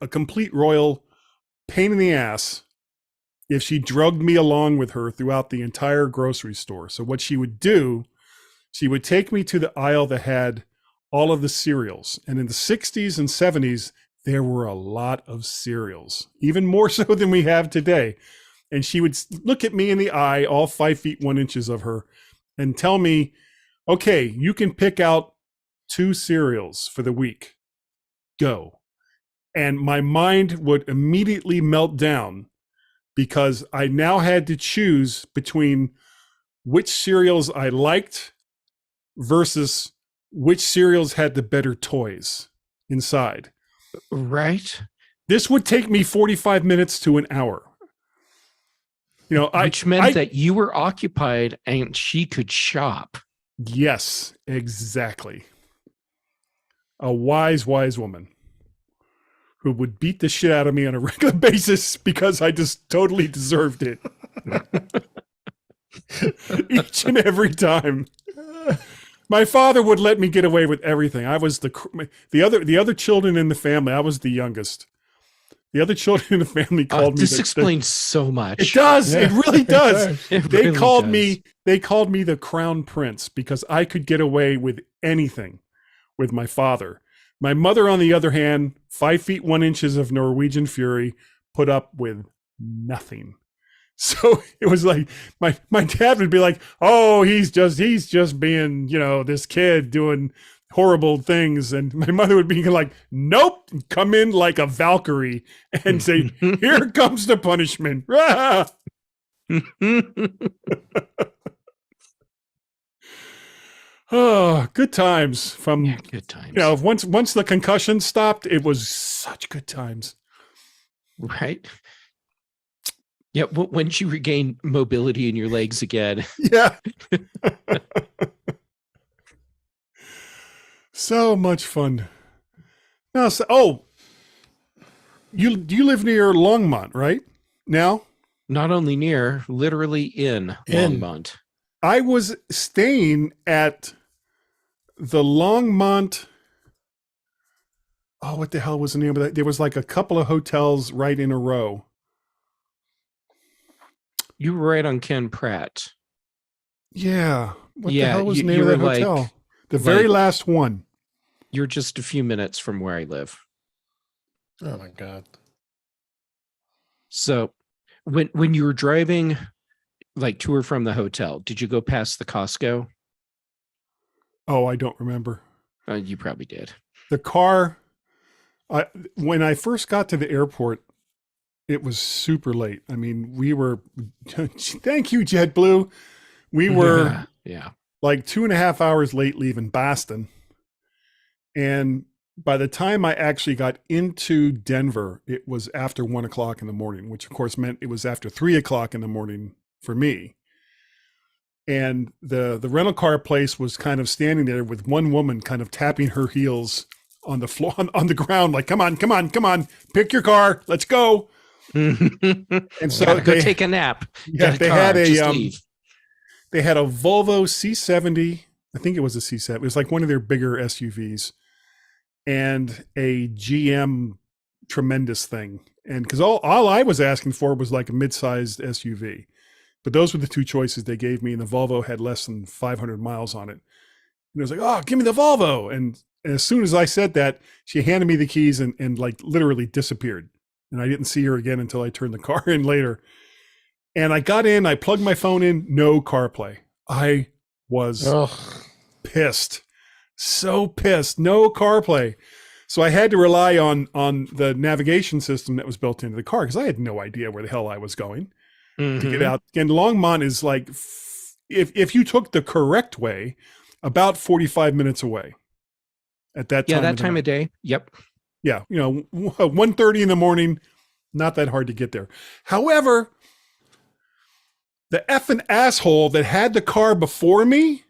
a complete royal pain in the ass if she drugged me along with her throughout the entire grocery store. So what she would do, she would take me to the aisle that had all of the cereals. And in the 60s and 70s, there were a lot of cereals, even more so than we have today. And she would look at me in the eye, all 5 feet 1 inches of her, and tell me, okay, you can pick out 2 cereals for the week. Go. And my mind would immediately melt down because I now had to choose between which cereals I liked versus which cereals had the better toys inside. Right. This would take me 45 minutes to an hour. You know, which meant that you were occupied and she could shop. Yes, exactly. A wise, wise woman who would beat the shit out of me on a regular basis because I just totally deserved it. Each and every time. My father would let me get away with everything. I was the other children in the family. I was the youngest. The other children in the family called me. This explains so much. It does. Yeah. It really does. They called me the crown prince because I could get away with anything with my father. My mother, on the other hand, 5 feet 1 inches of Norwegian fury, put up with nothing. So it was like my dad would be like, "Oh, he's just being, this kid doing horrible things," and my mother would be like, "Nope, come in like a Valkyrie and say, here comes the punishment." Oh, good times good times. Once the concussion stopped, it was such good times. Right. Yeah, once you regain mobility in your legs again. Yeah. So much fun. Now, you live near Longmont, right? Now? Not only near, literally in Longmont. I was staying at the Longmont. Oh, what the hell was the name of that? There was like a couple of hotels right in a row. You were right on Ken Pratt. Yeah. What the hell was the name of that hotel? The very last one. You're just a few minutes from where I live. Oh my God. So when you were driving like to or from the hotel, did you go past the Costco? Oh, I don't remember. You probably did. The car, when I first got to the airport, it was super late. I mean, we were, thank you, JetBlue. We were like 2.5 hours late leaving Boston. And by the time I actually got into Denver, it was after 1 o'clock in the morning, which of course meant it was after 3 o'clock in the morning for me. And the rental car place was kind of standing there with one woman kind of tapping her heels on the floor, on the ground, like, come on, pick your car, let's go. And so go take a nap. Yeah, they had a Volvo C70. I think it was a C70. It was like one of their bigger SUVs, and a GM tremendous thing. And because all I was asking for was like a mid-sized SUV, but those were the two choices they gave me, and the Volvo had less than 500 miles on it. And I was like, "Oh, give me the Volvo!" And as soon as I said that, she handed me the keys and like literally disappeared. And I didn't see her again until I turned the car in later. And I got in, I plugged my phone in, no CarPlay. I was pissed. So pissed. No CarPlay. So I had to rely on the navigation system that was built into the car because I had no idea where the hell I was going to get out. And Longmont is like, if you took the correct way, about 45 minutes away at that time. Yeah, that time of day. Yep. Yeah, 1:30 in the morning, not that hard to get there. However, the effing asshole that had the car before me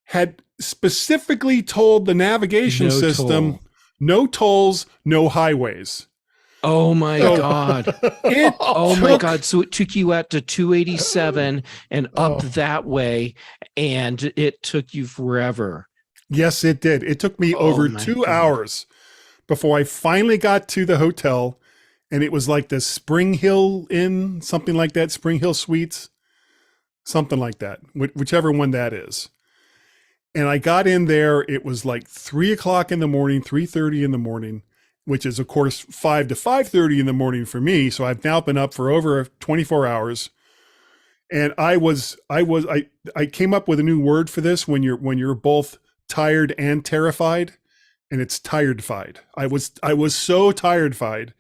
had specifically told the navigation system, no tolls, no highways. Oh my God. My God. So it took you out to 287 and up that way, and it took you forever. Yes, it did. It took me over 2 hours before I finally got to the hotel, and it was like the Spring Hill Inn, something like that, Spring Hill Suites, something like that, whichever one that is. And I got in there, it was like 3:00 in the morning, 3:30 in the morning, which is of course 5 to 5:30 in the morning for me. So I've now been up for over 24 hours. And I came up with a new word for this when you're both tired and terrified, and it's tiredfied. I was so tiredfied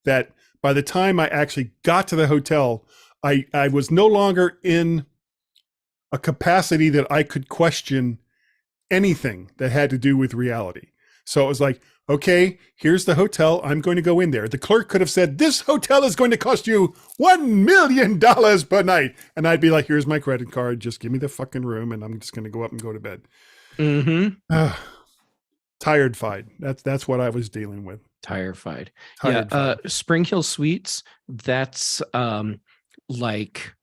that by the time I actually got to the hotel, I was no longer in a capacity that I could question anything that had to do with reality. So it was like, okay, here's the hotel. I'm going to go in there. The clerk could have said, this hotel is going to cost you $1 million per night. And I'd be like, here's my credit card. Just give me the fucking room. And I'm just going to go up and go to bed. Tiredfied. That's what I was dealing with. Tiredfied. Tiredfied. Yeah. Spring Hill Suites. That's like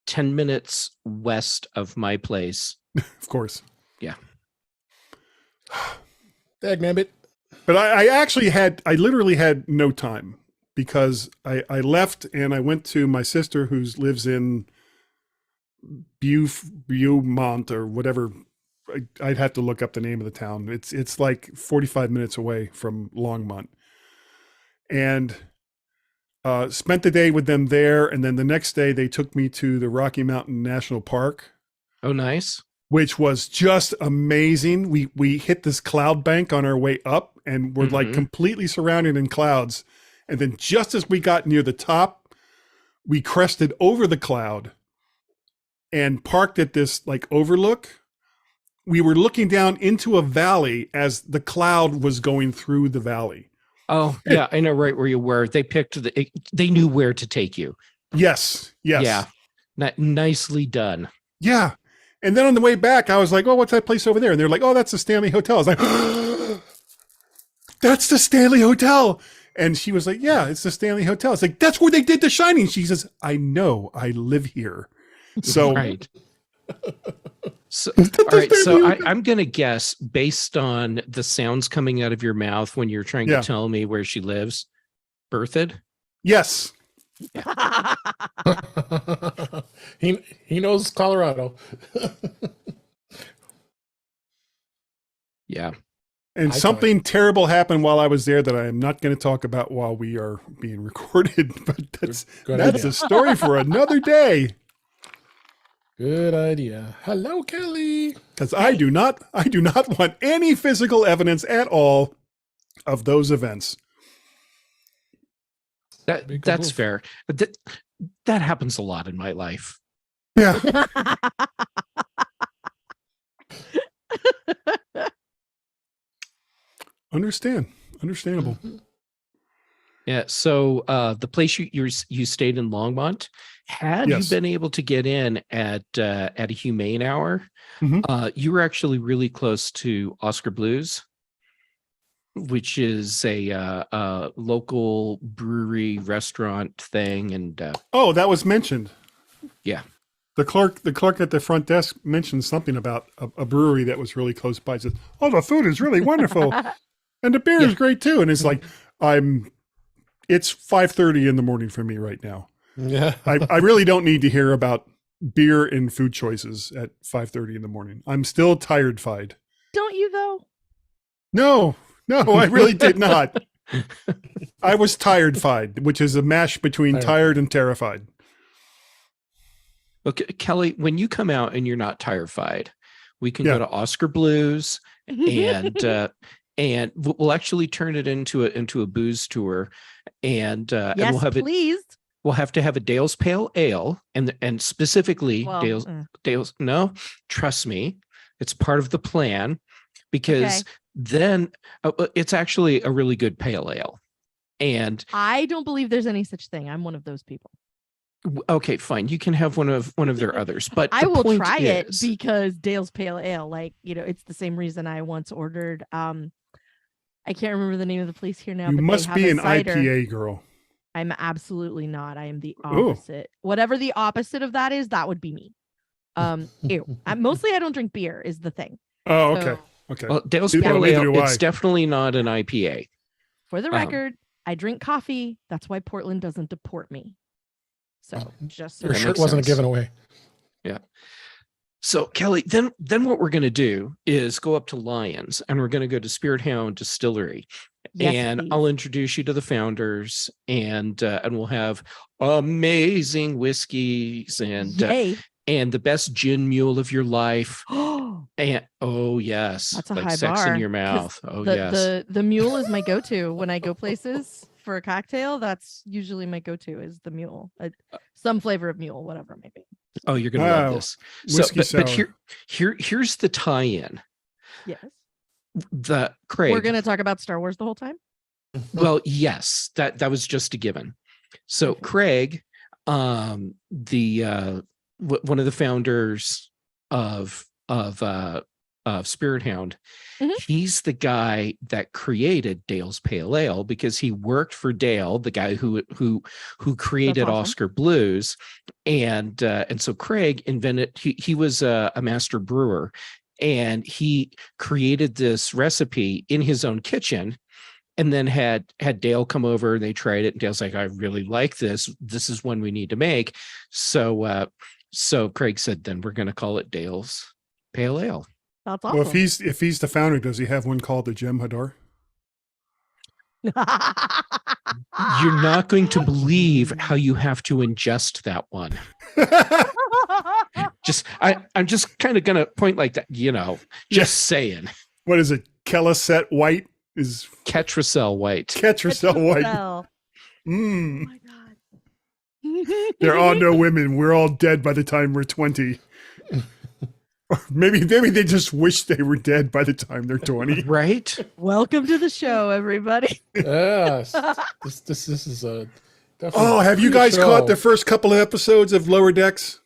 10 minutes west of my place. Of course. Yeah. Dagnabbit. But I literally had no time because I left and I went to my sister who lives in Beaumont or whatever. I'd have to look up the name of the town. It's like 45 minutes away from Longmont, and spent the day with them there. And then the next day they took me to the Rocky Mountain National Park. Oh, nice. Which was just amazing. We hit this cloud bank on our way up, and we're like completely surrounded in clouds. And then just as we got near the top, we crested over the cloud and parked at this like overlook. We were looking down into a valley as the cloud was going through the valley. Oh, yeah, I know right where you were. They they knew where to take you. Yes. Yeah. Nicely done. Yeah. And then on the way back, I was like, oh, what's that place over there? And they're like, oh, that's the Stanley Hotel. I was like, that's the Stanley Hotel. And she was like, yeah, it's the Stanley Hotel. It's like, that's where they did The Shining. She says, I know, I live here. So, right. So, all right. So I'm going to guess based on the sounds coming out of your mouth when you're trying to tell me where she lives, Berthoud? Yes. he knows Colorado. Yeah. And something terrible happened while I was there that I am not going to talk about while we are being recorded, but that's a story for another day. Good idea. Hello, Kelly. Because I do not want any physical evidence at all of those events. That's fair. That happens a lot in my life. Yeah. Understandable. Yeah. So the place you stayed in Longmont, had you been able to get in at a humane hour, you were actually really close to Oscar Blues, which is a local brewery restaurant thing. And that was mentioned. Yeah. The clerk at the front desk mentioned something about a brewery that was really close by. Says, "Oh, the food is really wonderful, and the beer is great too." And it's like, it's 5:30 in the morning for me right now. Yeah, I really don't need to hear about beer and food choices at 5:30 in the morning. I'm still tiredfied. Don't you though? No, I really did not. I was tiredfied, which is a mash between tired and terrified. Okay, Kelly, when you come out and you're not tiredfied, we can go to Oscar Blues and we'll actually turn it into a booze tour, and yes, and we'll have please. We'll have to have a Dale's Pale Ale, and specifically Dale's. No, trust me, it's part of the plan, because then it's actually a really good pale ale. And I don't believe there's any such thing. I'm one of those people. Okay, fine. You can have one of their others, but I will try it because Dale's Pale Ale, it's the same reason I once ordered. I can't remember the name of the place here now. You must be an cider. IPA girl. I'm absolutely not. I am the opposite. Ooh. Whatever the opposite of that is, that would be me. Ew. Mostly I don't drink beer is the thing. Oh, okay. Okay. Well, Dale's Pale Ale, it's definitely not an IPA. For the record, I drink coffee. That's why Portland doesn't deport me. So just so Your That shirt makes wasn't a sense. giveaway. So Kelly, then what we're going to do is go up to Lions, and we're going to go to Spirit Hound Distillery, Yes, and please. I'll introduce you to the founders, and we'll have amazing whiskeys and Yay. and the best gin mule of your life. Oh, And oh yes, that's a like high sex bar. in your 'Cause mouth. Oh the, yes. the mule is my go-to when I go places for a cocktail. That's usually my go-to is the mule. Some flavor of mule, whatever it may be. Oh, you're gonna love this. So, Whiskey but sour. here's the tie-in. Yes. The Craig. We're gonna talk about Star Wars the whole time. Well, yes, that was just a given. So Okay. Craig, the one of the founders of Spirit Hound, Mhm. he's the guy that created Dale's Pale Ale because he worked for Dale, the guy who created awesome. Oscar Blues, and so Craig invented. He was a master brewer, and he created this recipe in his own kitchen. And then had Dale come over, and they tried it, and Dale's like, I really like this. This is one we need to make. So Craig said, then we're going to call it Dale's Pale Ale. That's Well, awesome. if he's the founder, does he have one called the Gem Hadar? You're not going to believe how you have to ingest that one. I'm just kind of going to point like that, just saying. What is it? Kellicet White is Ketracel White. Ketracel White. Oh Mm. my god. There are no women. We're all dead by the time we're 20. Or maybe they just wish they were dead by the time they're 20. Right? Welcome to the show, everybody. Yes. This is a. Oh, have you guys caught the first couple of episodes of Lower Decks?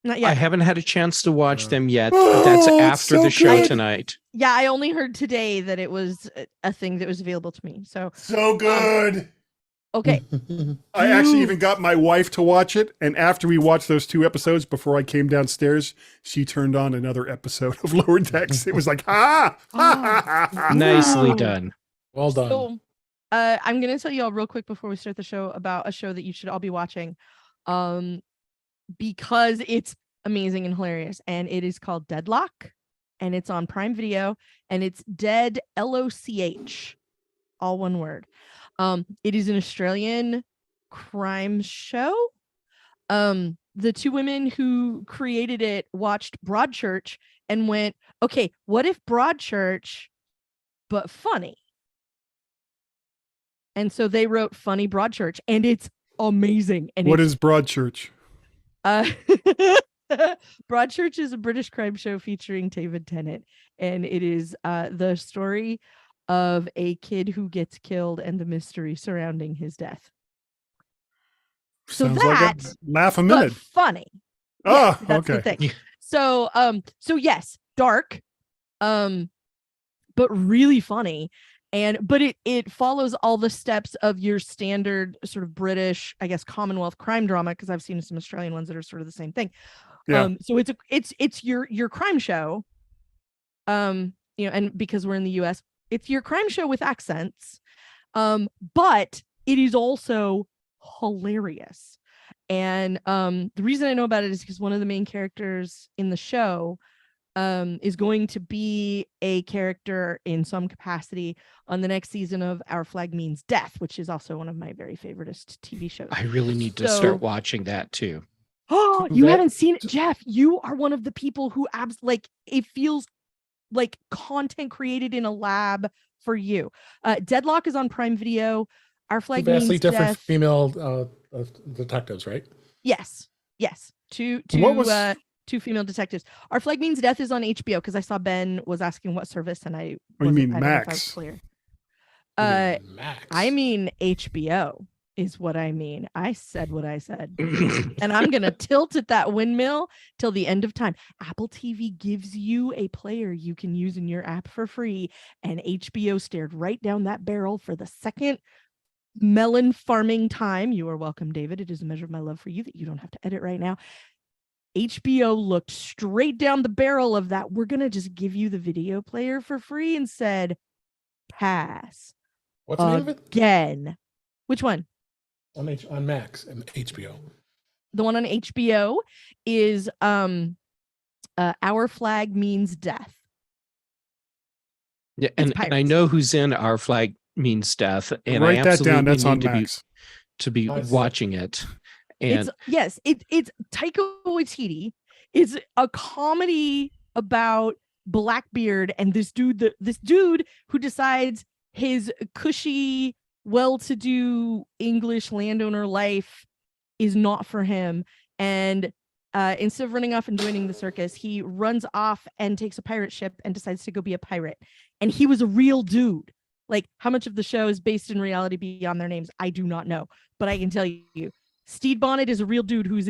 Not I yet. haven't had a chance to watch them yet. Oh, That's it's after so the show good. tonight. Yeah, I only heard today that it was a thing that was available to me. So So good. okay. I actually even got my wife to watch it. And after we watched those 2 episodes before I came downstairs, she turned on another episode of Lower Decks. It was like, ha! Nicely Wow. done. Well done. So I'm gonna tell you all real quick before we start the show about a show that you should all be watching. Because it's amazing and hilarious, and it is called Deadlock, and it's on Prime Video, and it's Dead LOCH, all one word. It is an Australian crime show. The 2 women who created it watched Broadchurch and went, okay, what if Broadchurch but funny? And so they wrote Funny Broadchurch, and it's amazing. And What is Broadchurch? Broadchurch is a British crime show featuring David Tennant, and it is the story of a kid who gets killed and the mystery surrounding his death. So Sounds like that, a laugh a but minute. funny. Oh, That's the okay. thing. So yes, dark, but really funny. But it follows all the steps of your standard sort of British, I guess, Commonwealth crime drama, because I've seen some Australian ones that are sort of the same thing. Yeah. So it's your crime show. And because we're in the US, it's your crime show with accents. But it is also hilarious. And the reason I know about it is because one of the main characters in the show is going to be a character in some capacity on the next season of Our Flag Means Death, which is also one of my very favoriteest TV shows. I really need to So- start watching that too. Oh, you That- haven't seen it, Jeff. You are one of the people who it feels like content created in a lab for you. Deadlock is on Prime Video. Our Flag Vastly Means different Death. female detectives, right? Yes. Two What was- 2 female detectives. Our Flag Means Death is on HBO, because I saw Ben was asking what service, and I Oh, you wasn't- mean I don't know if I was Max? clear. Max. I mean HBO is what I mean. I said what I said. And I'm going to tilt at that windmill till the end of time. Apple TV gives you a player you can use in your app for free, and HBO stared right down that barrel for the second melon farming time. You are welcome, David. It is a measure of my love for you that you don't have to edit right now. HBO looked straight down the barrel of that. We're going to just give you the video player for free, and said, pass. What's the name of it? Again. Which one? On Max and HBO. The one on HBO is Our Flag Means Death. Yeah, and I know who's in Our Flag Means Death, and Write I that absolutely down. That's need on to Max. be watching it. And It's Taika Waititi. It's a comedy about Blackbeard and this dude who decides his cushy, well-to-do English landowner life is not for him, and instead of running off and joining the circus, he runs off and takes a pirate ship and decides to go be a pirate. And he was a real dude. Like, how much of the show is based in reality beyond their names, I do not know, but I can tell you, Stede Bonnet is a real dude who is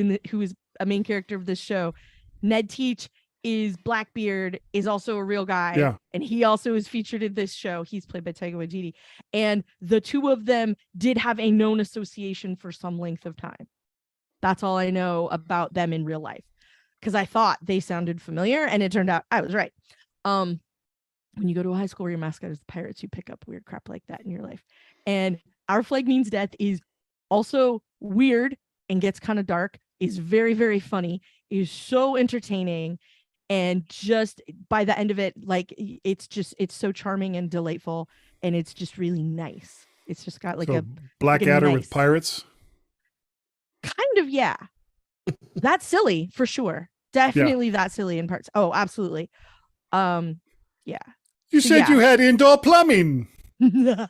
a main character of this show. Ned Teach is Blackbeard, is also a real guy. Yeah. And he also is featured in this show. He's played by Taika Waititi. And the two of them did have a known association for some length of time. That's all I know about them in real life, because I thought they sounded familiar, and it turned out I was right. When you go to a high school where your mascot is the pirates, you pick up weird crap like that in your life. And Our Flag Means Death is also weird and gets kind of dark, is very, very funny, is so entertaining, and just by the end of it, like, it's so charming and delightful, and it's just really nice. It's just got like a Blackadder nice, with pirates. Kind of, yeah. That's silly for sure. Definitely that silly in parts. Oh, absolutely. Yeah. You said you had indoor plumbing. I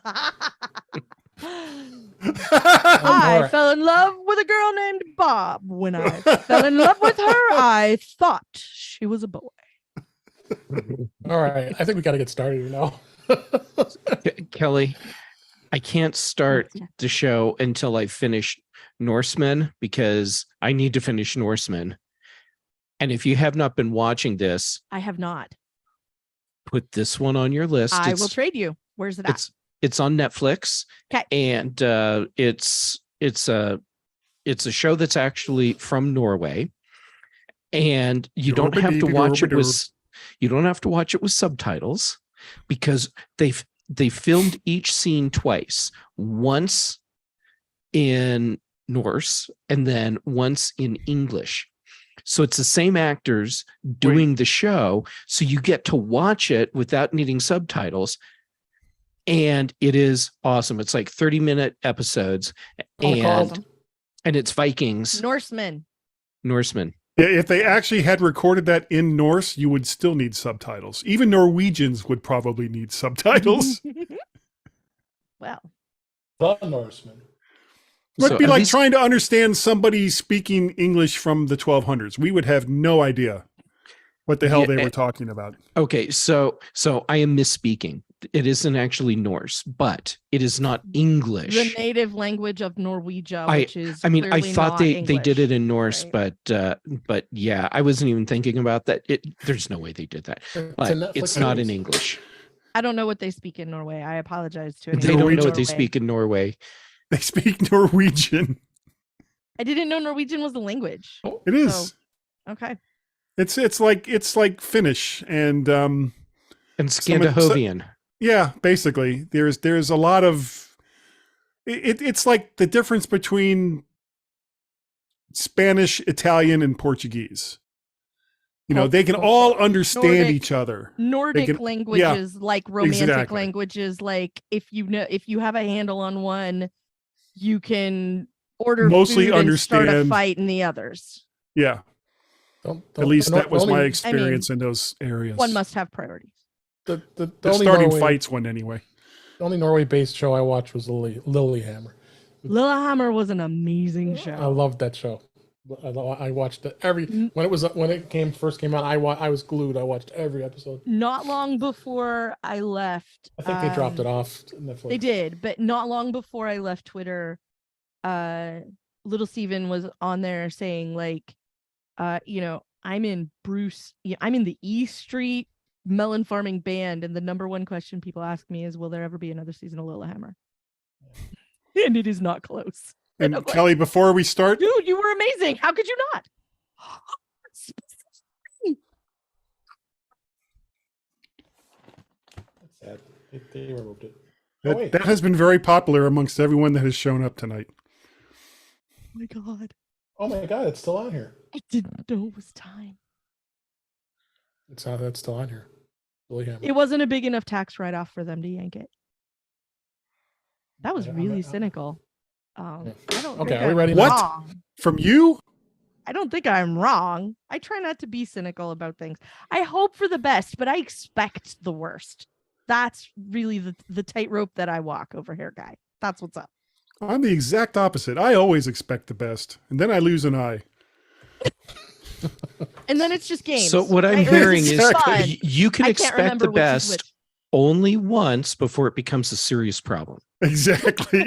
fell in love with a girl named Bob. When I fell in love with her, I thought she was a boy. All right. I think we got to get started now. Kelly, I can't start the show until I finish Norseman, because I need to finish Norseman. And if you have not been watching this, I have not. Put this one on your list. I will trade you. Where's it at? It's on Netflix. Okay. And it's a show that's actually from Norway. And you don't have to watch it with subtitles, because they filmed each scene twice. Once in Norse and then once in English. So it's the same actors doing the show. So you get to watch it without needing subtitles. And it is awesome. It's like 30-minute episodes. And it's Vikings. Norseman. Yeah, if they actually had recorded that in Norse, you would still need subtitles. Even Norwegians would probably need subtitles. Well. The Norseman. It would be like trying to understand somebody speaking English from the 1200s. We would have no idea what the hell they were talking about. Okay, so I am misspeaking. It isn't actually Norse, but it is not English. The native language of Norwegia, which is I thought they did it in Norse, right? but yeah, I wasn't even thinking about that. There's no way they did that. But it's not in English. I don't know what they speak in Norway. I apologize to anyone. They don't know what they speak in Norway. They speak Norwegian. I didn't know Norwegian was the language. It is. So, okay. It's like Finnish and Scandinavian. Yeah, basically. There's a lot of it's like the difference between Spanish, Italian, and Portuguese. You know, they can all understand each other. Nordic languages, like romantic languages, like if you have a handle on one, you can order mostly food understand, and start a fight in the others. Yeah. At least that was my experience in those areas. One must have priorities. The starting fights one anyway. The only Norway-based show I watched was Lilyhammer. Lilyhammer was an amazing show. I loved that show. I watched it when it first came out. I was glued. I watched every episode. Not long before I left, I think they dropped it off Netflix. They did, but not long before I left Twitter, Little Steven was on there saying like, I'm in the E Street melon farming band, and the number one question people ask me is, will there ever be another season of Lilyhammer? And it is not close. And Kelly, before we start, dude, you were amazing. How could you not? That's sad. They removed it. wait. That has been very popular amongst everyone that has shown up tonight. Oh my god. Oh my god, it's still on here. I didn't know it was time. That's still on here. Really It wasn't a big enough tax write-off for them to yank it. That was really cynical. I don't Okay, think are we I'm ready? What? wrong. From you? I don't think I'm wrong. I try not to be cynical about things. I hope for the best, but I expect the worst. That's really the tightrope that I walk over here, guy. That's what's up. I'm the exact opposite. I always expect the best, and then I lose an eye. And then it's just games. So what I'm right? Or hearing it's is just fun. you can I can't expect remember the which is best which. only once before it becomes a serious problem. Exactly.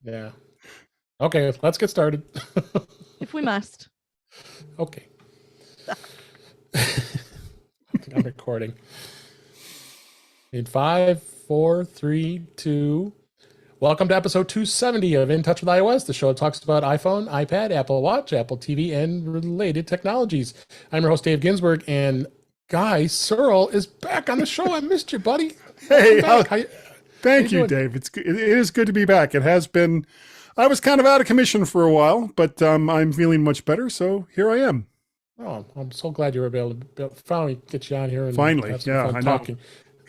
Yeah. Okay, let's get started. If we must. Okay. I'm recording. In 5, 4, 3, 2. Welcome to episode 270 of In Touch with iOS, the show that talks about iPhone, iPad, Apple Watch, Apple TV, and related technologies. I'm your host, Dave Ginsburg, and Guy Searle is back on the show. I missed you, buddy. Hey, Welcome thank you you, doing? Dave. It is good to be back. It has been. I was kind of out of commission for a while, but I'm feeling much better. So here I am. Oh, I'm so glad you were able to finally get you on here and Finally, have some yeah, fun I know. talking.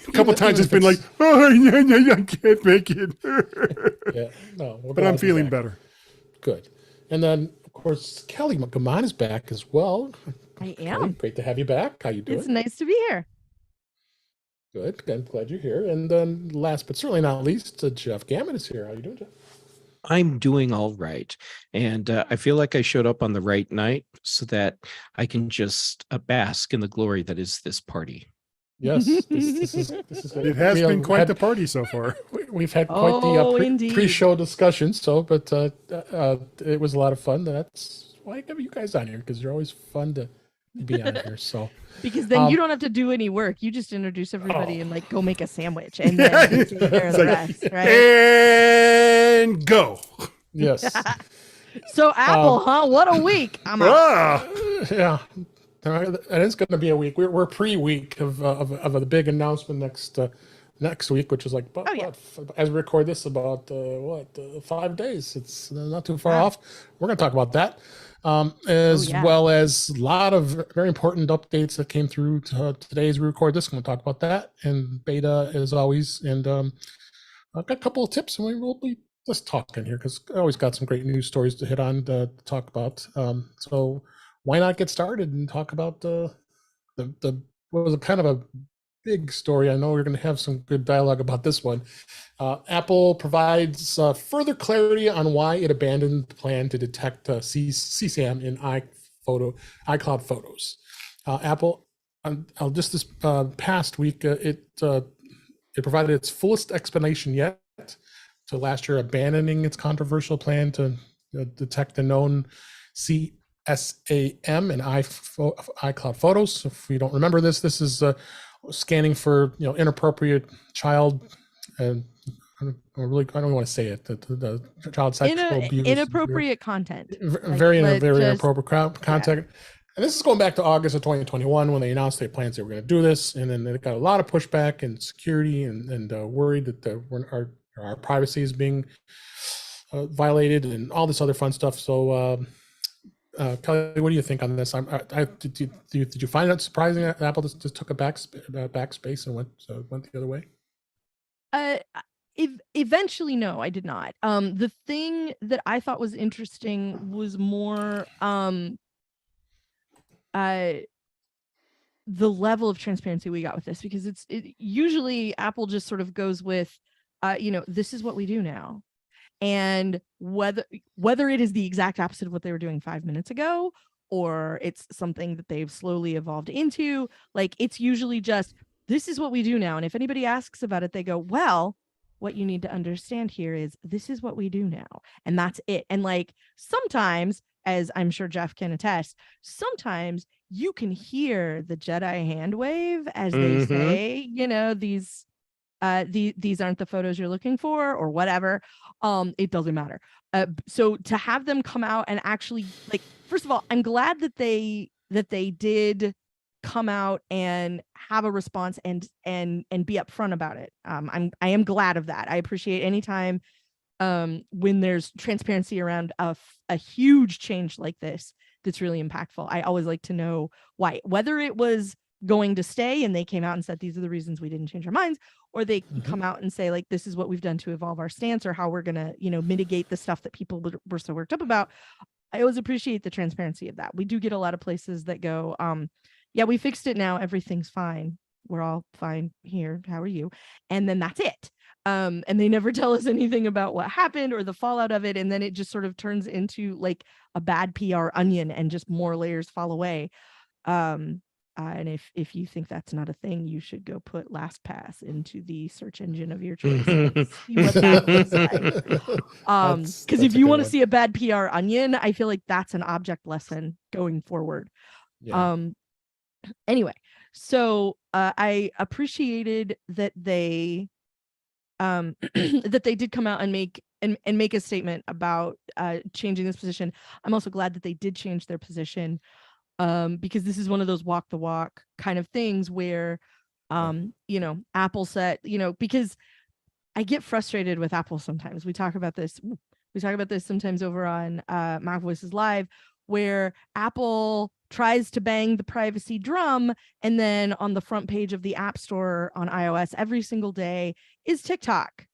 A couple times Even it's been if like, oh, yeah, I can't make it. yeah, no, we're But glad I'm you're feeling back. better. Good. And then, of course, Kelly Gaman is back as well. I Kelly, am. great to have you back. How you doing? It's nice to be here. Good. I'm glad you're here. And then, last but certainly not least, Jeff Gammon is here. How you doing, Jeff? I'm doing all right. And I feel like I showed up on the right night so that I can just bask in the glory that is this party. Yes, this is good. It has We been have quite had- the party so far. We've had quite Oh, the indeed. pre-show discussion. So, but it was a lot of fun. That's why I have you guys on here, because you're always fun to be on here. So. Because then you Um, don't have to do any work. You just introduce everybody Oh. and like go make a sandwich and Yeah. then take care of It's the like, rest, right? And go. Yes. So Apple, huh? What a week! I'm out. Ah, Yeah, and it's going to be a week. We're pre-week of the big announcement next week, which is like Oh, yeah. as we record this, about 5 days. It's not too far Wow. off. We're going to talk about that, as yeah. well as a lot of very important updates that came through today as we record this. We're going to talk about that and beta as always, and I've got a couple of tips, and we will be just talking here because I always got some great news stories to hit on to talk about. So why not get started and talk about the what was a kind of a big story. I know we're going to have some good dialogue about this one. Apple provides further clarity on why it abandoned the plan to detect CSAM in iCloud photos. Apple, just this past week, it provided its fullest explanation yet to last year abandoning its controversial plan to detect the known CSAM in iCloud photos. If you don't remember this is scanning for inappropriate child and I don't want to say it. The child sexual abuse, Inappropriate content. very let's inappropriate content. And this is going back to August of 2021 when they announced their plans they were going to do this, and then they got a lot of pushback and security and worried that our privacy is being violated and all this other fun stuff. So, Kelly, what do you think on this? Did you find it surprising that Apple just took a backspace and went the other way? Eventually, no, I did not. The thing that I thought was interesting was more the level of transparency we got with this, because usually Apple just sort of goes with, this is what we do now. And whether it is the exact opposite of what they were doing 5 minutes ago, or it's something that they've slowly evolved into, like it's usually just, this is what we do now. And if anybody asks about it, they go, well, what you need to understand here is this is what we do now. And that's it. And like sometimes, as I'm sure Jeff can attest, sometimes you can hear the Jedi hand wave as they say, these aren't the photos you're looking for or whatever. It doesn't matter. So to have them come out and actually, like, first of all, I'm glad that they did come out and have a response and be upfront about it. I am glad of that. I appreciate any time when there's transparency around a huge change like this that's really impactful. I always like to know why, whether it was going to stay and they came out and said these are the reasons we didn't change our minds, or they come out and say like this is what we've done to evolve our stance, or how we're gonna mitigate the stuff that people were so worked up about. I always appreciate the transparency of that. We do get a lot of places that go, yeah, we fixed it now, everything's fine, we're all fine here, how are you? And then that's it. And they never tell us anything about what happened or the fallout of it, and then it just sort of turns into like a bad PR onion and just more layers fall away. And if you think that's not a thing, you should go put LastPass into the search engine of your choice and see what that looks like. Because if you want to see a bad PR onion, I feel like that's an object lesson going forward. Yeah. Anyway, so I appreciated that they that they did come out and make a statement about changing this position. I'm also glad that they did change their position, because this is one of those walk the walk kind of things where Apple said, because I get frustrated with Apple sometimes. We talk about this sometimes over on Mac Voices Live, where Apple tries to bang the privacy drum, and then on the front page of the App Store on iOS every single day is TikTok.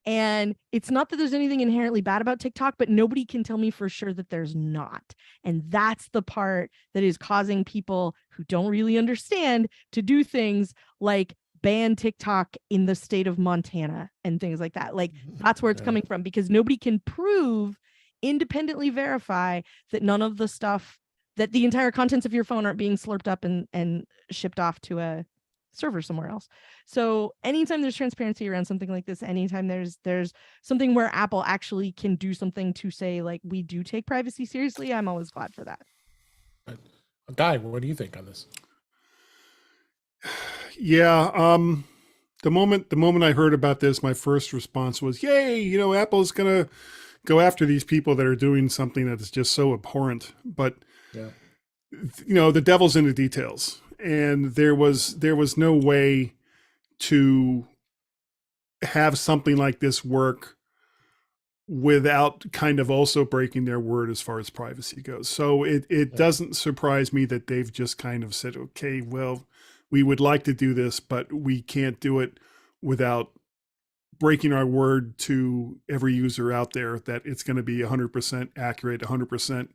And it's not that there's anything inherently bad about TikTok, but nobody can tell me for sure that there's not. And that's the part that is causing people who don't really understand to do things like ban TikTok in the state of Montana and things like that. Like, that's where it's coming from, because nobody can independently verify that none of the stuff, that the entire contents of your phone aren't being slurped up and shipped off to a server somewhere else. So anytime there's transparency around something like this, anytime there's something where Apple actually can do something to say like, we do take privacy seriously, I'm always glad for that. Guy, what do you think on this? Yeah, the moment I heard about this, my first response was, yay, Apple's gonna go after these people that are doing something that is just so abhorrent. But the devil's in the details. And there was no way to have something like this work without kind of also breaking their word as far as privacy goes. So it doesn't surprise me that they've just kind of said, okay, well, we would like to do this, but we can't do it without breaking our word to every user out there that it's going to be 100% accurate, 100%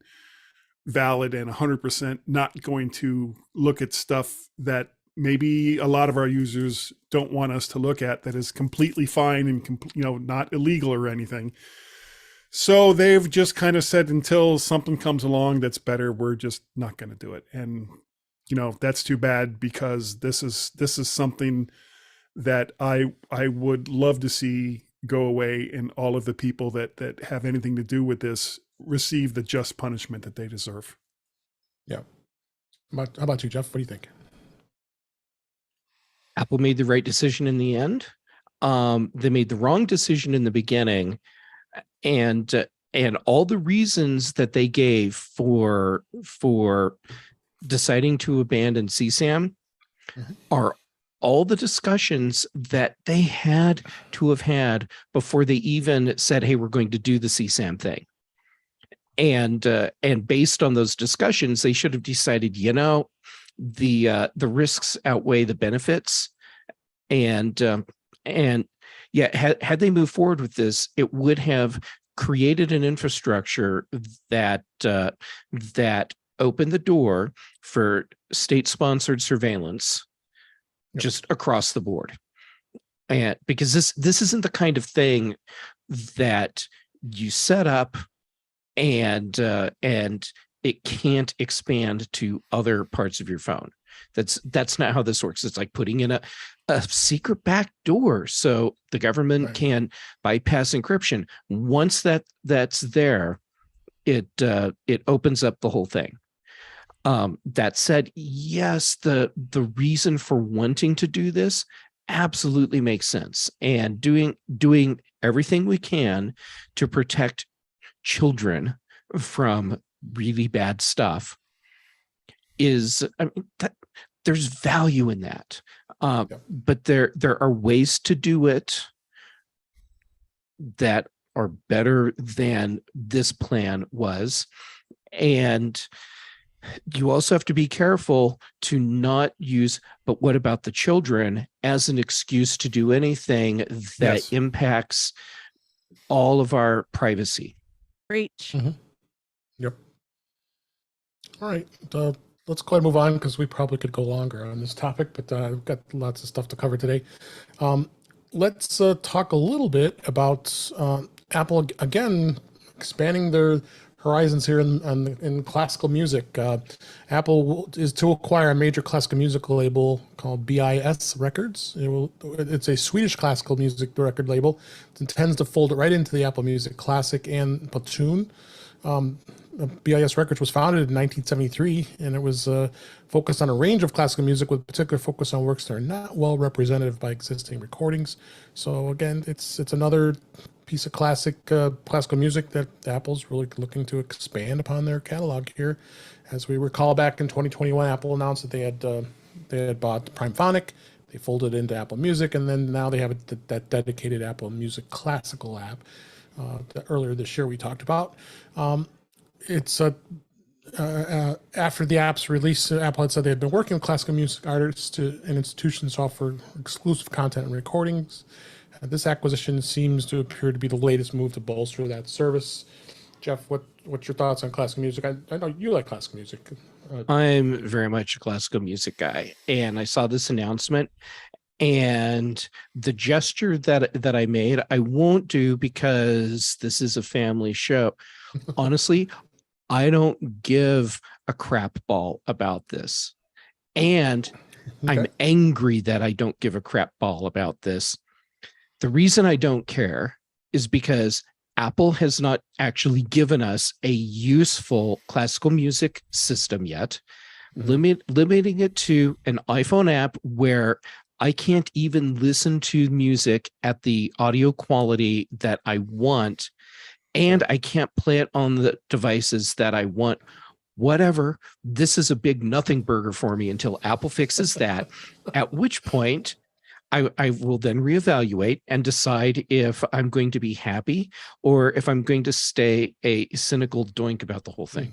valid, and 100% not going to look at stuff that maybe a lot of our users don't want us to look at, that is completely fine and not illegal or anything. So they've just kind of said, until something comes along that's better, we're just not going to do it. And that's too bad, because this is something that I would love to see go away, and all of the people that have anything to do with this receive the just punishment that they deserve. Yeah. How about you, Jeff? What do you think? Apple made the right decision in the end. They made the wrong decision in the beginning, and all the reasons that they gave for deciding to abandon CSAM are all the discussions that they had to have had before they even said, hey, we're going to do the CSAM thing. And based on those discussions, they should have decided, the risks outweigh the benefits. And had they moved forward with this, it would have created an infrastructure that opened the door for state-sponsored surveillance just across the board. And because this isn't the kind of thing that you set up and it can't expand to other parts of your phone. That's not how this works. It's like putting in a secret back door so the government can bypass encryption. Once that's there, it opens up the whole thing. That said, yes, the reason for wanting to do this absolutely makes sense, and doing everything we can to protect children from really bad stuff is, there's value in that. But there are ways to do it that are better than this plan was. And you also have to be careful to not use, but what about the children, as an excuse to do anything that impacts all of our privacy. Preach. Yep. All right. Let's go ahead and move on, because we probably could go longer on this topic, but I've got lots of stuff to cover today. Let's talk a little bit about Apple, again, expanding their horizons here in classical music. Apple is to acquire a major classical music label called BIS Records. It's a Swedish classical music record label. It intends to fold it right into the Apple Music Classic and Platoon. BIS Records was founded in 1973, and it was focused on a range of classical music with particular focus on works that are not well representative by existing recordings. So again, it's another piece of classical music that Apple's really looking to expand upon their catalog here. As we recall, back in 2021, Apple announced that they had bought Primephonic. They folded it into Apple Music, and then now they have that dedicated Apple Music Classical app that earlier this year we talked about. It's after the app's release, Apple had said they had been working with classical music artists and institutions to offer exclusive content and recordings. This acquisition seems to appear to be the latest move to bolster that service. Jeff, what's your thoughts on classical music? I know you like classical music. I'm very much a classical music guy, and I saw this announcement, and the gesture that I made, I won't do because this is a family show. Honestly, I don't give a crap ball about this. And I'm angry that I don't give a crap ball about this. The reason I don't care is because Apple has not actually given us a useful classical music system yet, limiting it to an iPhone app where I can't even listen to music at the audio quality that I want, and I can't play it on the devices that I want. Whatever. This is a big nothing burger for me until Apple fixes that, at which point I will then reevaluate and decide if I'm going to be happy or if I'm going to stay a cynical doink about the whole thing.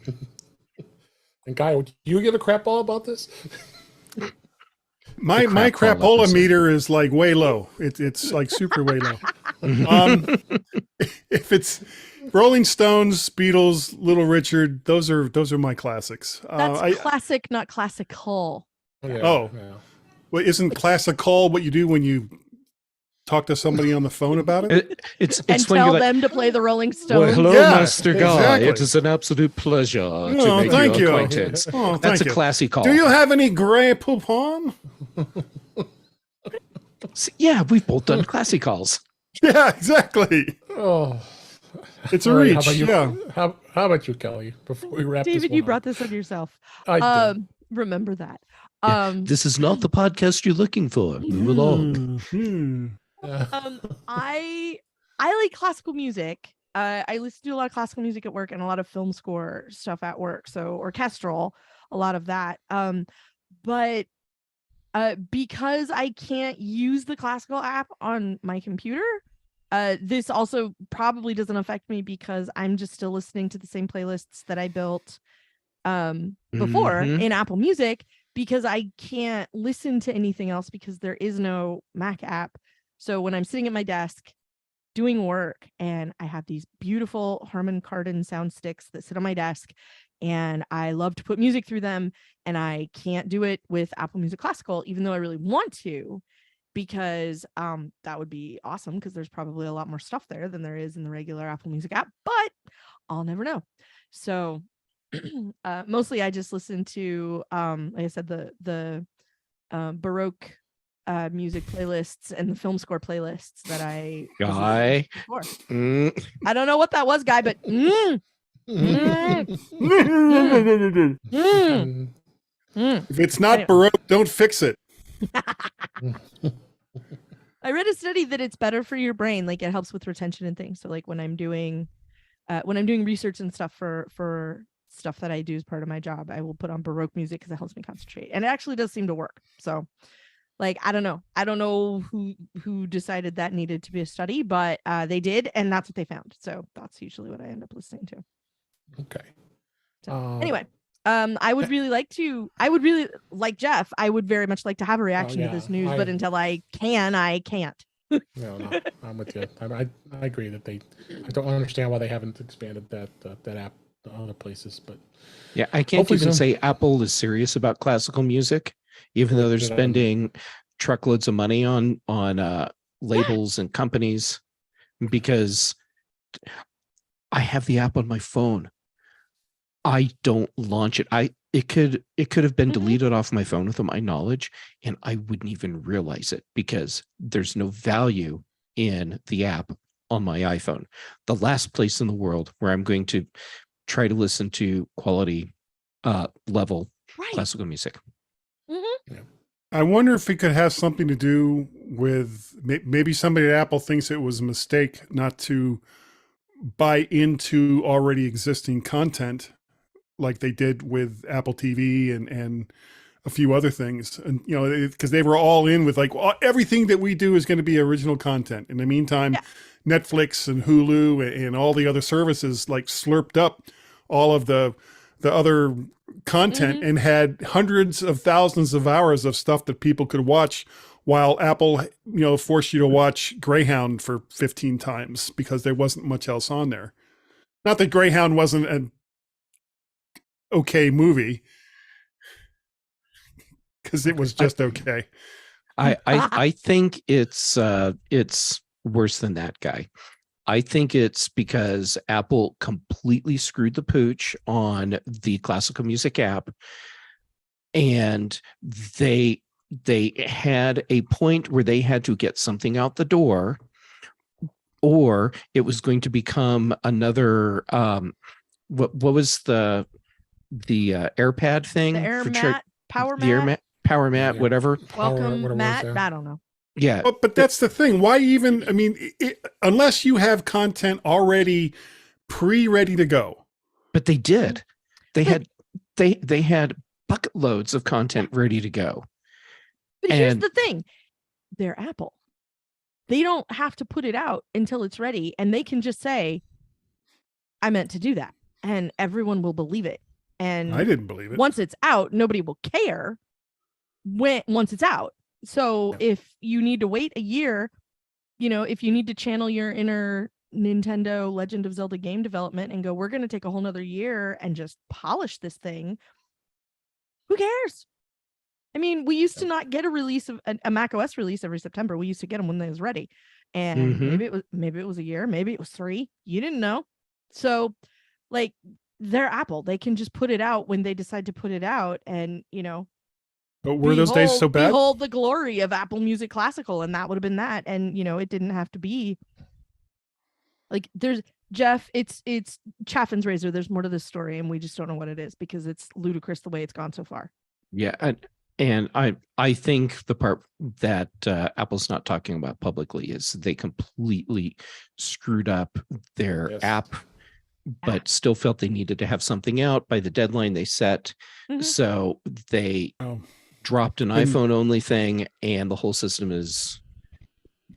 And Guy, do you give a crap ball about this? My crapola meter is like way low. It's like super way low. If it's Rolling Stones, Beatles, Little Richard, those are my classics. That's classic, not classical. Yeah. Well, isn't classical what you do when you talk to somebody on the phone about it? It's and when tell you're them to play the Rolling Stones. Well, hello, Yeah, Master Guy. exactly. It is an absolute pleasure to make thank your you. acquaintance. Oh, That's thank a you. classy call. Do you have any Grey Poupon? Yeah, we've both done classy calls. Yeah, exactly. Oh, it's a all right, reach. How about you, yeah. how about you, Kelly? Before we wrap David, this one you up? brought this on yourself. I did. Remember that. This is not the podcast you're looking for. Move along. I like classical music. I listen to a lot of classical music at work and a lot of film score stuff at work. So orchestral, a lot of that. But because I can't use the classical app on my computer, this also probably doesn't affect me because I'm just still listening to the same playlists that I built before in Apple Music, because I can't listen to anything else because there is no Mac app. So when I'm sitting at my desk doing work and I have these beautiful Harman Kardon sound sticks that sit on my desk, and I love to put music through them, and I can't do it with Apple Music Classical, even though I really want to, because that would be awesome, because there's probably a lot more stuff there than there is in the regular Apple Music app, but I'll never know. So mostly I just listen to like I said, the Baroque music playlists and the film score playlists that I Guy. I don't know what that was, Guy, but If it's not Baroque, don't fix it. I read a study that it's better for your brain, like it helps with retention and things. So like when I'm doing research and stuff for stuff that I do as part of my job. I will put on Baroque music because it helps me concentrate, and it actually does seem to work. So, like, I don't know who decided that needed to be a study, but they did, and that's what they found. So that's usually what I end up listening to. Okay. So anyway, I would really like Jeff. I would very much like to have a reaction to this news, but until I can't. No, I'm with you. I agree that I don't understand why they haven't expanded that app to other places, but yeah, I can't even say Apple is serious about classical music, even though they're spending truckloads of money on labels and companies, because I have the app on my phone. I don't launch it. It could have been deleted off my phone without my knowledge, and I wouldn't even realize it because there's no value in the app on my iPhone. The last place in the world where I'm going to try to listen to quality level classical music. Mm-hmm. Yeah. I wonder if it could have something to do with maybe somebody at Apple thinks it was a mistake not to buy into already existing content like they did with Apple TV and a few other things. And, you know, because they were all in with like, well, everything that we do is going to be original content. In the meantime, Netflix and Hulu and all the other services like slurped up all of the other content and had hundreds of thousands of hours of stuff that people could watch, while Apple, you know, forced you to watch Greyhound for 15 times because there wasn't much else on there. Not that Greyhound wasn't an okay movie, because it was just okay. I think it's worse than that, Guy. I think it's because Apple completely screwed the pooch on the classical music app, and they had a point where they had to get something out the door, or it was going to become another what was the AirPad thing? The Air Mat, Power Mat, the Air Mat, Power Mat, whatever. Welcome Matt. I don't know. Yeah, but that's the thing. Why even? I mean, unless you have content already ready to go. But they did. They had bucket loads of content ready to go. But here's the thing: they're Apple. They don't have to put it out until it's ready, and they can just say, "I meant to do that," and everyone will believe it. And I didn't believe it. Once it's out, nobody will care. Once it's out. So if you need to wait a year, you know, if you need to channel your inner Nintendo Legend of Zelda game development and go, we're going to take a whole nother year and just polish this thing, who cares? I mean, we used to not get a release of a Mac OS release every September. We used to get them when they was ready. And maybe it was a year, maybe it was 3. You didn't know. So like, they're Apple. They can just put it out when they decide to put it out, and, you know, but were those days so bad? Behold the glory of Apple Music Classical, and that would have been that. And, you know, it didn't have to be like, there's Jeff, it's Chaffin's razor. There's more to this story, and we just don't know what it is because it's ludicrous the way it's gone so far. Yeah, and I think the part that Apple's not talking about publicly is they completely screwed up their app, but still felt they needed to have something out by the deadline they set. So they dropped an iPhone only thing, and the whole system is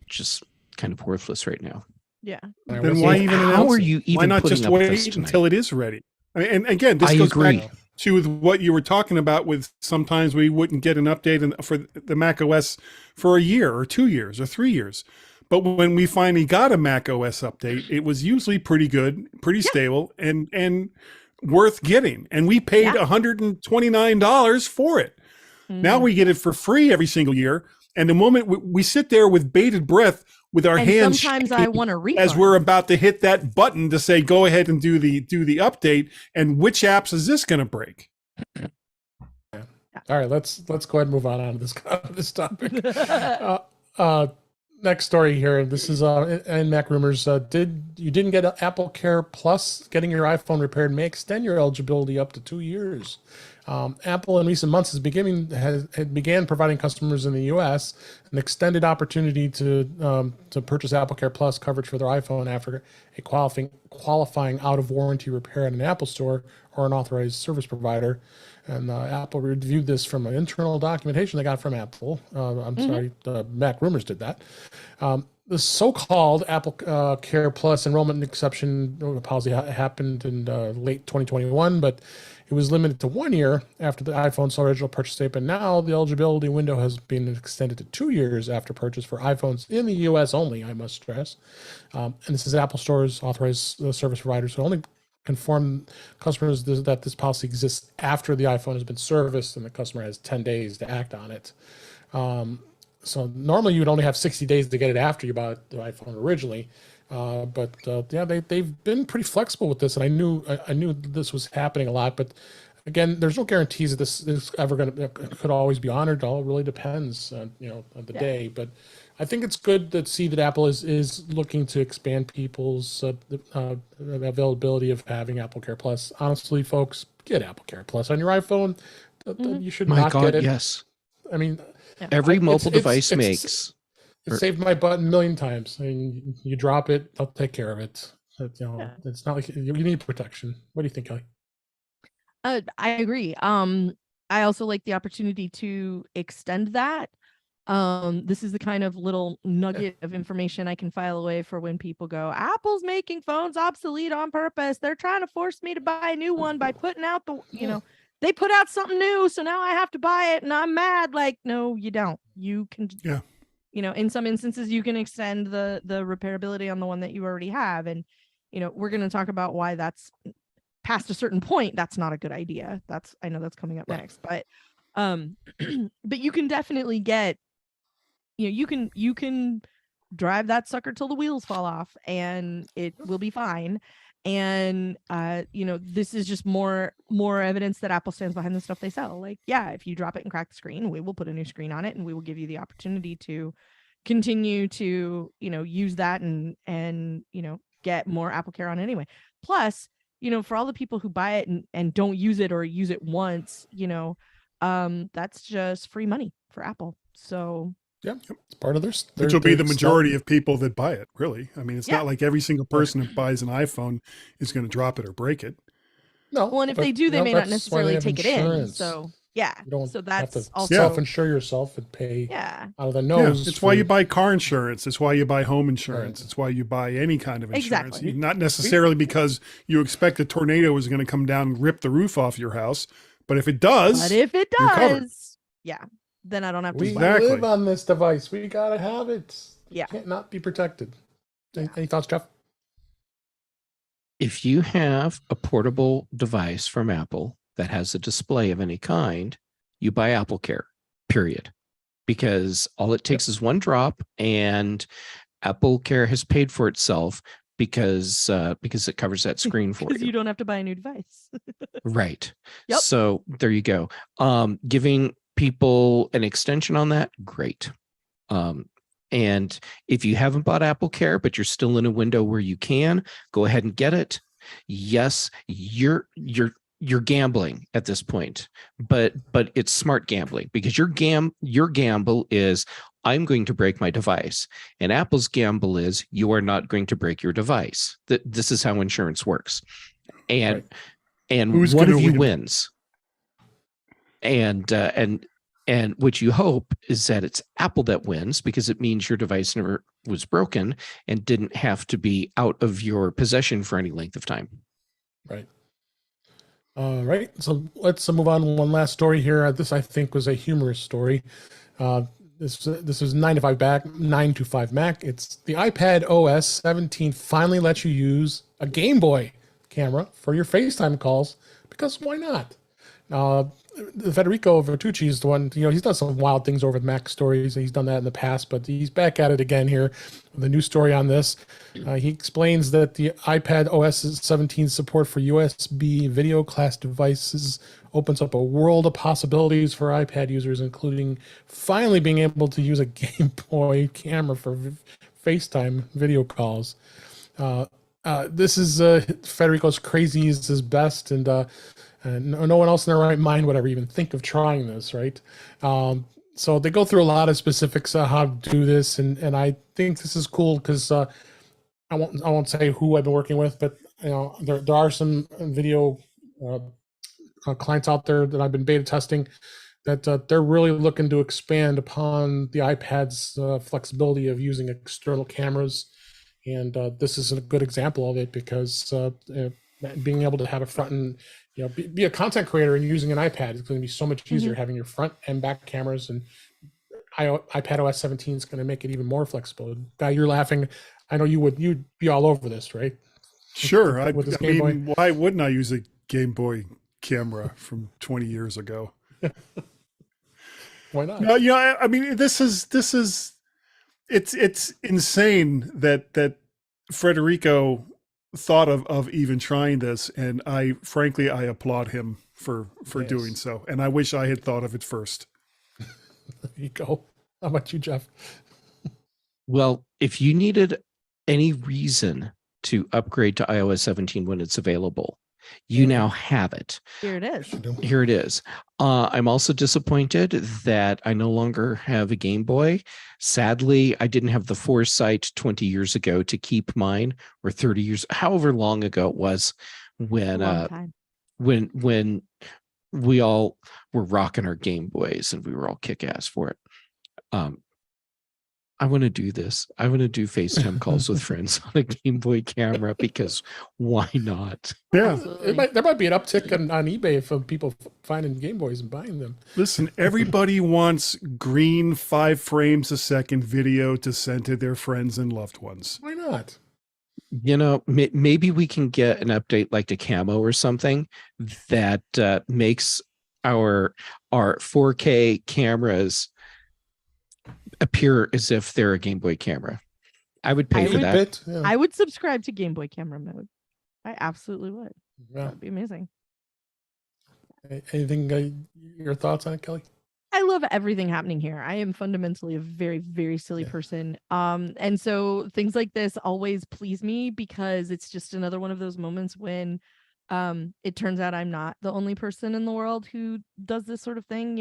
just kind of worthless right now. Yeah. Then why even how are you even why not putting just up wait until it is ready? I mean, and again, this goes back to what you were talking about with sometimes we wouldn't get an update for the Mac OS for a year or 2 years or 3 years. But when we finally got a Mac OS update, it was usually pretty good, pretty stable, and worth getting. And we paid $129 for it. Now we get it for free every single year. And the moment we sit there with bated breath, with our hands sometimes I want to refund as we're about to hit that button to say, go ahead and do the update. And which apps is this going to break? All right, let's go ahead and move on to this topic. Next story here. This is in Mac Rumors. You didn't get Apple Care Plus? Getting your iPhone repaired may extend your eligibility up to 2 years. Apple in recent months began providing customers in the U.S. an extended opportunity to purchase AppleCare Plus coverage for their iPhone after a qualifying out of warranty repair at an Apple store or an authorized service provider. And Apple reviewed this from an internal documentation they got from Apple. Sorry, Mac Rumors did that. The so-called Apple Care Plus enrollment exception policy happened in late 2021, but it was limited to 1 year after the iPhone's original purchase date. But now the eligibility window has been extended to 2 years after purchase for iPhones in the U.S. only, I must stress. And this is Apple Store's authorized service providers who only confirm customers that this policy exists after the iPhone has been serviced and the customer has 10 days to act on it. So normally you would only have 60 days to get it after you bought the iPhone originally. But they've been pretty flexible with this, and I knew this was happening a lot. But again, there's no guarantees that this is ever could always be honored. It all really depends on on the day. But I think it's good to see that Apple is looking to expand people's availability of having Apple Care Plus. Honestly, folks, get Apple Care Plus on your iPhone. You should not get it. Yes. I mean, every mobile device makes. It saved my butt a million times. I mean, you drop it, I'll take care of it. It's not like you need protection. What do you think, Kelly? I agree. I also like the opportunity to extend that. This is the kind of little nugget of information I can file away for when people go, Apple's making phones obsolete on purpose. They're trying to force me to buy a new one by putting out they put out something new, so now I have to buy it and I'm mad. Like, no, you don't. You can in some instances you can extend the repairability on the one that you already have. And we're going to talk about why that's past a certain point that's not a good idea. I know that's coming up next, but but you can definitely get you can drive that sucker till the wheels fall off and it will be fine. And this is just more evidence that Apple stands behind the stuff they sell. Like, if you drop it and crack the screen, we will put a new screen on it and we will give you the opportunity to continue to use that and get more Apple Care on anyway. Plus, for all the people who buy it and don't use it or use it once, that's just free money for Apple. So it's part of which will be the majority of people that buy it, really. I mean, it's not like every single person that buys an iPhone is going to drop it or break it. No. Well, and if they do, they may not necessarily take it in. So you don't so that's have to also self-insure yourself and pay out of the nose. It's why you buy car insurance. It's why you buy home insurance. It's why you buy any kind of insurance. Exactly. Not necessarily because you expect a tornado is going to come down and rip the roof off your house, but if it does, then I don't have to. We live on this device. We gotta have it. Yeah, it can't not be protected. Any thoughts, Jeff? If you have a portable device from Apple that has a display of any kind, you buy Apple Care, period. Because all it takes is one drop, and Apple Care has paid for itself because it covers that screen for you. Because you don't have to buy a new device. Right. Yep. So there you go. Giving people an extension on that, great. And if you haven't bought Apple Care, but you're still in a window where you can, go ahead and get it. Yes, you're gambling at this point, but it's smart gambling, because your gamble is, I'm going to break my device, and Apple's gamble is, you are not going to break your device. This is how insurance works, and one of you wins. And what you hope is that it's Apple that wins, because it means your device never was broken and didn't have to be out of your possession for any length of time. Right. All right. So let's move on. One last story here. This, I think, was a humorous story. This is 9 to 5 Mac. It's the iPad OS 17 finally lets you use a Game Boy camera for your FaceTime calls, because why not? Federico Vertucci is the one, he's done some wild things over at Mac Stories. He's done that in the past, but he's back at it again here with a new story on this. He explains that the iPad OS 17 support for USB video class devices opens up a world of possibilities for iPad users, including finally being able to use a Game Boy camera for FaceTime video calls. This is Federico's crazy is his best, and no one else in their right mind would ever even think of trying this, right? So they go through a lot of specifics of how to do this, and I think this is cool because I won't say who I've been working with, but there are some video clients out there that I've been beta testing that they're really looking to expand upon the iPad's flexibility of using external cameras. And this is a good example of it because being able to have a front and be a content creator and using an iPad is going to be so much easier. Having your front and back cameras, and iPad OS 17 is going to make it even more flexible. Guy, you're laughing. I know you'd be all over this, right? Sure. I Game Boy. mean, why wouldn't I use a Game Boy camera from 20 years ago? Why not? No, I mean, this is it's insane that Federico thought of even trying this, and frankly I applaud him for Yes. doing so, and I wish I had thought of it first. There you go. How about you, Jeff? Well, if you needed any reason to upgrade to iOS 17 when it's available, you now have it. Here it is. Here it is. I'm also disappointed that I no longer have a Game Boy. Sadly, I didn't have the foresight 20 years ago to keep mine, or 30 years, however long ago it was, when Long time. when we all were rocking our Game Boys and we were all kick ass for it. I want to do this. I want to do FaceTime calls with friends on a Game Boy camera because why not? Yeah. There might be an uptick on eBay for people finding Game Boys and buying them. Listen, everybody wants green 5 frames a second video to send to their friends and loved ones. Why not? Maybe we can get an update like to Camo or something that makes our 4K cameras appear as if they're a Game Boy camera. I would pay for that. I would subscribe to Game Boy camera mode. I absolutely would. Yeah. That'd be amazing. Anything? Your thoughts on it, Kelly? I love everything happening here. I am fundamentally a very, very silly person. And so things like this always please me because it's just another one of those moments when it turns out I'm not the only person in the world who does this sort of thing.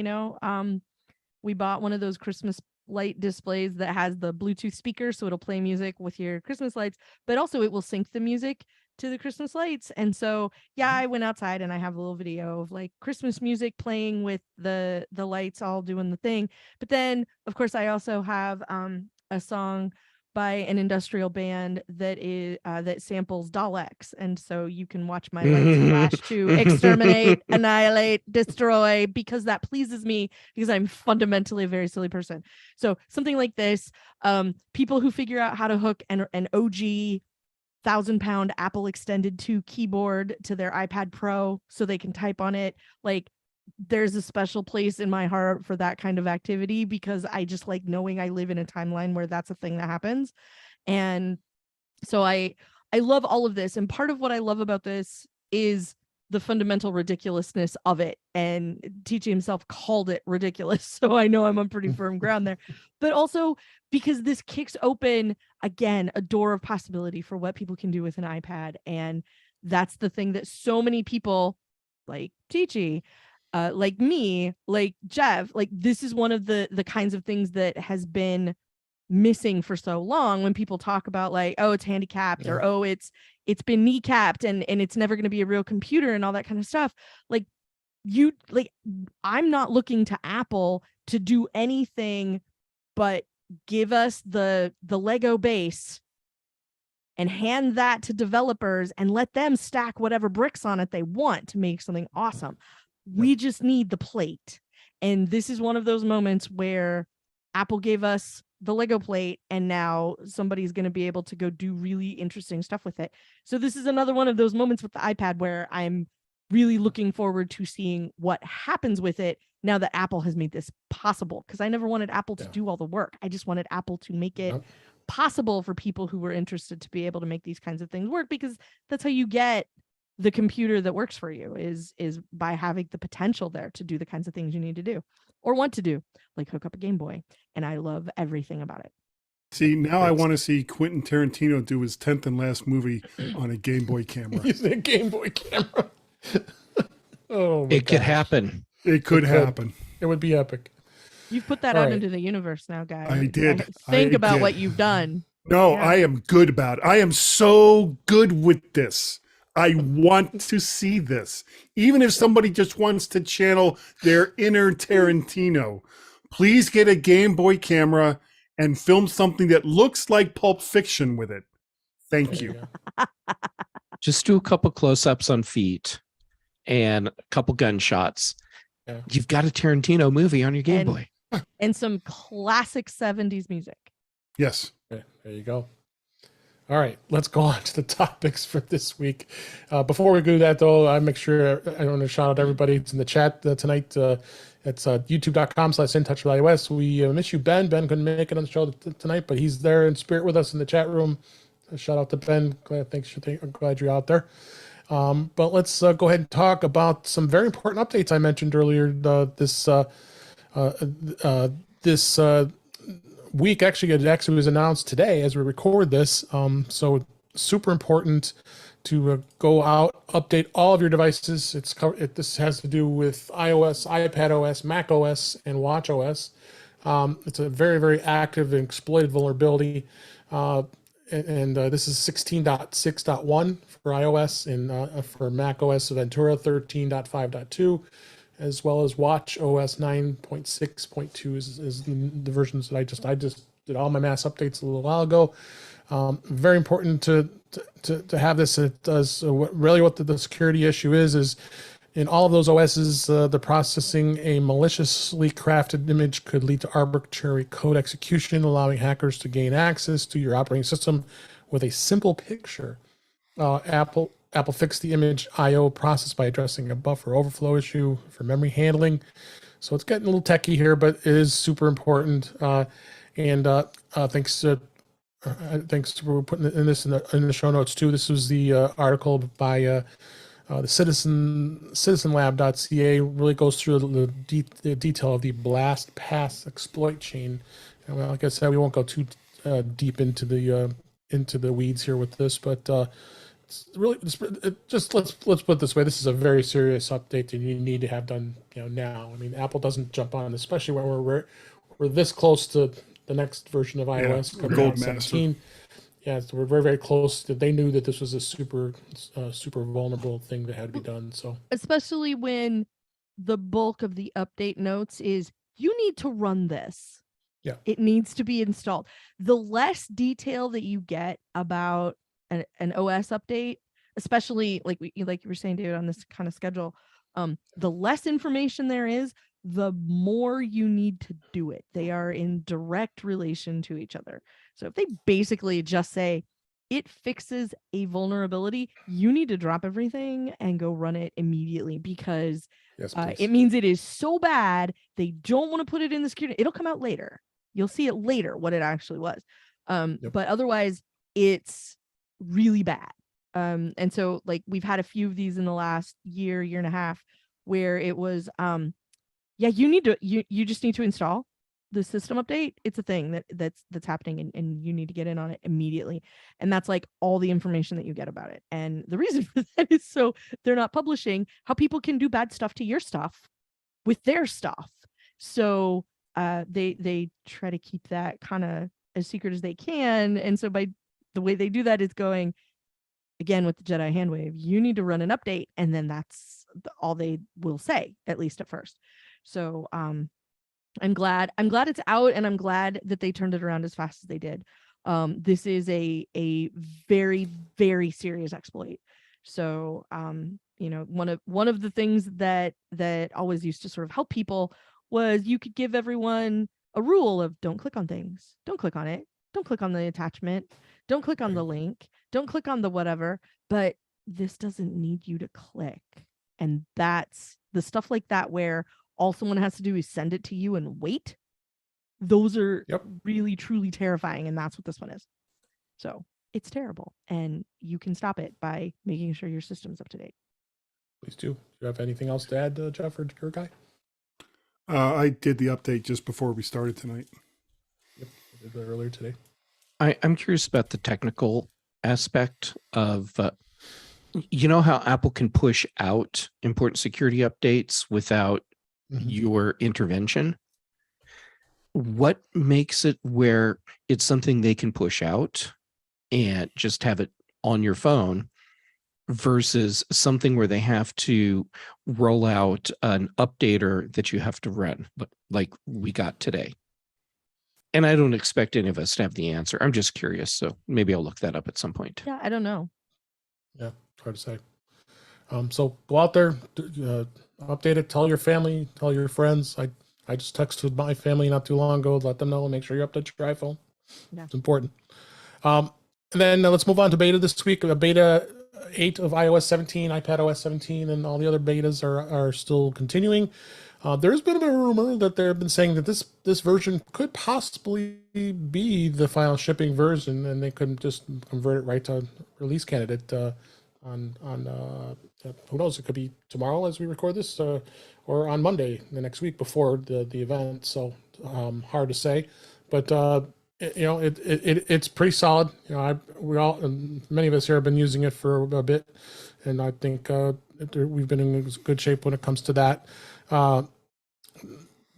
We bought one of those Christmas light displays that has the Bluetooth speaker, so it'll play music with your Christmas lights, but also it will sync the music to the Christmas lights. And so I went outside and I have a little video of like Christmas music playing with the lights all doing the thing. But then of course I also have a song by an industrial band that is that samples Daleks, and so you can watch my lights flash to exterminate, annihilate, destroy, because that pleases me because I'm fundamentally a very silly person. So something like this, people who figure out how to hook an OG 1,000-pound Apple extended 2 keyboard to their iPad Pro so they can type on it, like there's a special place in my heart for that kind of activity because I just like knowing I live in a timeline where that's a thing that happens. And so I love all of this. And part of what I love about this is the fundamental ridiculousness of it. And TJ himself called it ridiculous. So I know I'm on pretty firm ground there, but also because this kicks open again, a door of possibility for what people can do with an iPad. And that's the thing that so many people like TJ, like me, like Jeff, like this is one of the kinds of things that has been missing for so long when people talk about like, oh, it's handicapped or oh, it's been kneecapped and it's never going to be a real computer and all that kind of stuff. Like I'm not looking to Apple to do anything but give us the Lego base and hand that to developers and let them stack whatever bricks on it they want to make something awesome. We just need the plate. And this is one of those moments where Apple gave us the Lego plate and now somebody's going to be able to go do really interesting stuff with it. So this is another one of those moments with the iPad where I'm really looking forward to seeing what happens with it now that Apple has made this possible, because I never wanted Apple to do all the work. I just wanted Apple to make it possible for people who were interested to be able to make these kinds of things work, because that's how you get the computer that works for you is by having the potential there to do the kinds of things you need to do or want to do, like hook up a Game Boy. And I love everything about it. See, now I want to see Quentin Tarantino do his 10th and last movie on a Game Boy camera. Using a Game Boy camera. Oh, my It could gosh. happen. It could happen. It would be epic. You've put that All out right. into the universe now, guys. I did. Think I about did. what you've done. No, Yeah. I am good about it. I am so good with this. I want to see this. Even if somebody just wants to channel their inner Tarantino, please get a Game Boy camera and film something that looks like Pulp Fiction with it. Thank There you. go. Just do a couple close-ups on feet and a couple gunshots. Yeah. You've got a Tarantino movie on your Game And- Boy. And some classic 70s music. Yes. Okay, there you go. All right, let's go on to the topics for this week. Before we do that, though, I make sure I want to shout out everybody that's in the chat tonight. It's youtube.com/intouchwithIOS. We miss you, Ben. Ben couldn't make it on the show tonight, but he's there in spirit with us in the chat room. Shout out to Ben. I'm glad you're out there. But let's go ahead and talk about some very important updates I mentioned earlier. This week, it actually was announced today as we record this. So super important to go out, update all of your devices. This has to do with iOS, iPad OS, Mac OS, and Watch OS. It's a very, very active and exploited vulnerability. This is 16.6.1 for iOS, and for Mac OS, Ventura 13.5.2, as well as Watch OS 9.6.2 is the versions that I just did all my mass updates a little while ago. Very important to have this. It does really what the security issue is in all of those OSs, the processing a maliciously crafted image could lead to arbitrary code execution, allowing hackers to gain access to your operating system with a simple picture. Apple fixed the image I/O process by addressing a buffer overflow issue for memory handling. So it's getting a little techy here, but it is super important. Thanks for putting this in the show notes too. This was the article by the citizenlab.ca. Really goes through the detail of the blast pass exploit chain. And like I said, we won't go too deep into the weeds here with this, but it's really just let's put it this way: this is a very serious update that you need to have done now. I mean, Apple doesn't jump on, especially when we're this close to the next version of iOS, Gold 17. Yeah, so we're very, very close. They knew that this was a super vulnerable thing that had to be done. So Especially when the bulk of the update notes is you need to run this. Yeah. It needs to be installed. The less detail that you get about an OS update, especially like you were saying, David, on this kind of schedule, the less information there is, the more you need to do it. They are in direct relation to each other. So if they basically just say it fixes a vulnerability, you need to drop everything and go run it immediately, because yes, it means it is so bad they don't want to put it in the security. It'll come out later. You'll see it later what it actually was. But otherwise it's really bad. And so like we've had a few of these in the last year and a half where it was you just need to install the system update. It's a thing that's happening, and you need to get in on it immediately. And that's like all the information that you get about it. And the reason for that is so they're not publishing how people can do bad stuff to your stuff with their stuff. So they try to keep that kind of as secret as they can. And so by the way they do that is going, again, with the Jedi handwave, you need to run an update, and then that's all they will say, at least at first. So I'm glad it's out, and I'm glad that they turned it around as fast as they did. This is a very, very serious exploit. So one of the things that always used to sort of help people was you could give everyone a rule of don't click on things, don't click on it, don't click on the attachment, don't click on the link, don't click on the whatever. But this doesn't need you to click. And that's the stuff like that where all someone has to do is send it to you and wait. Those are really, truly terrifying. And that's what this one is. So it's terrible. And you can stop it by making sure your system's up to date. Please do. Do you have anything else to add, Jeff or your guy? I did the update just before we started tonight. Yep, I did that earlier today. I'm curious about the technical aspect of, you know how Apple can push out important security updates without your intervention? What makes it where it's something they can push out and just have it on your phone versus something where they have to roll out an updater that you have to run, like we got today? And I don't expect any of us to have the answer. I'm just curious. So maybe I'll look that up at some point. Yeah, I don't know. Yeah, it's hard to say. So go out there, update it, tell your family, tell your friends. I just texted my family not too long ago, let them know, and make sure you update your iPhone. Yeah. It's important. And then let's move on to beta this week. Beta 8 of iOS 17, iPadOS 17, and all the other betas are still continuing. There's been a bit of a rumor that they've been saying that this version could possibly be the final shipping version, and they could just convert it right to release candidate on who knows? It could be tomorrow as we record this, or on Monday the next week before the event. So hard to say, but it's pretty solid. Many of us here have been using it for a bit, and I think we've been in good shape when it comes to that. I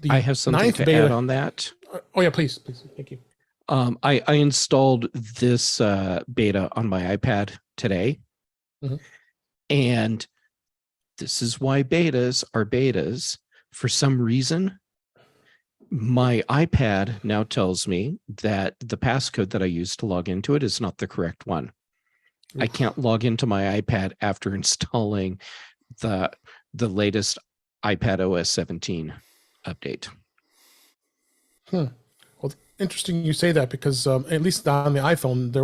have something to add on that. Oh yeah, please, thank you. I installed this beta on my iPad today, and this is why betas are betas. For some reason, my iPad now tells me that the passcode that I used to log into it is not the correct one. I can't log into my iPad after installing the latest iPadOS 17 update. Well, interesting you say that, because at least on the iPhone,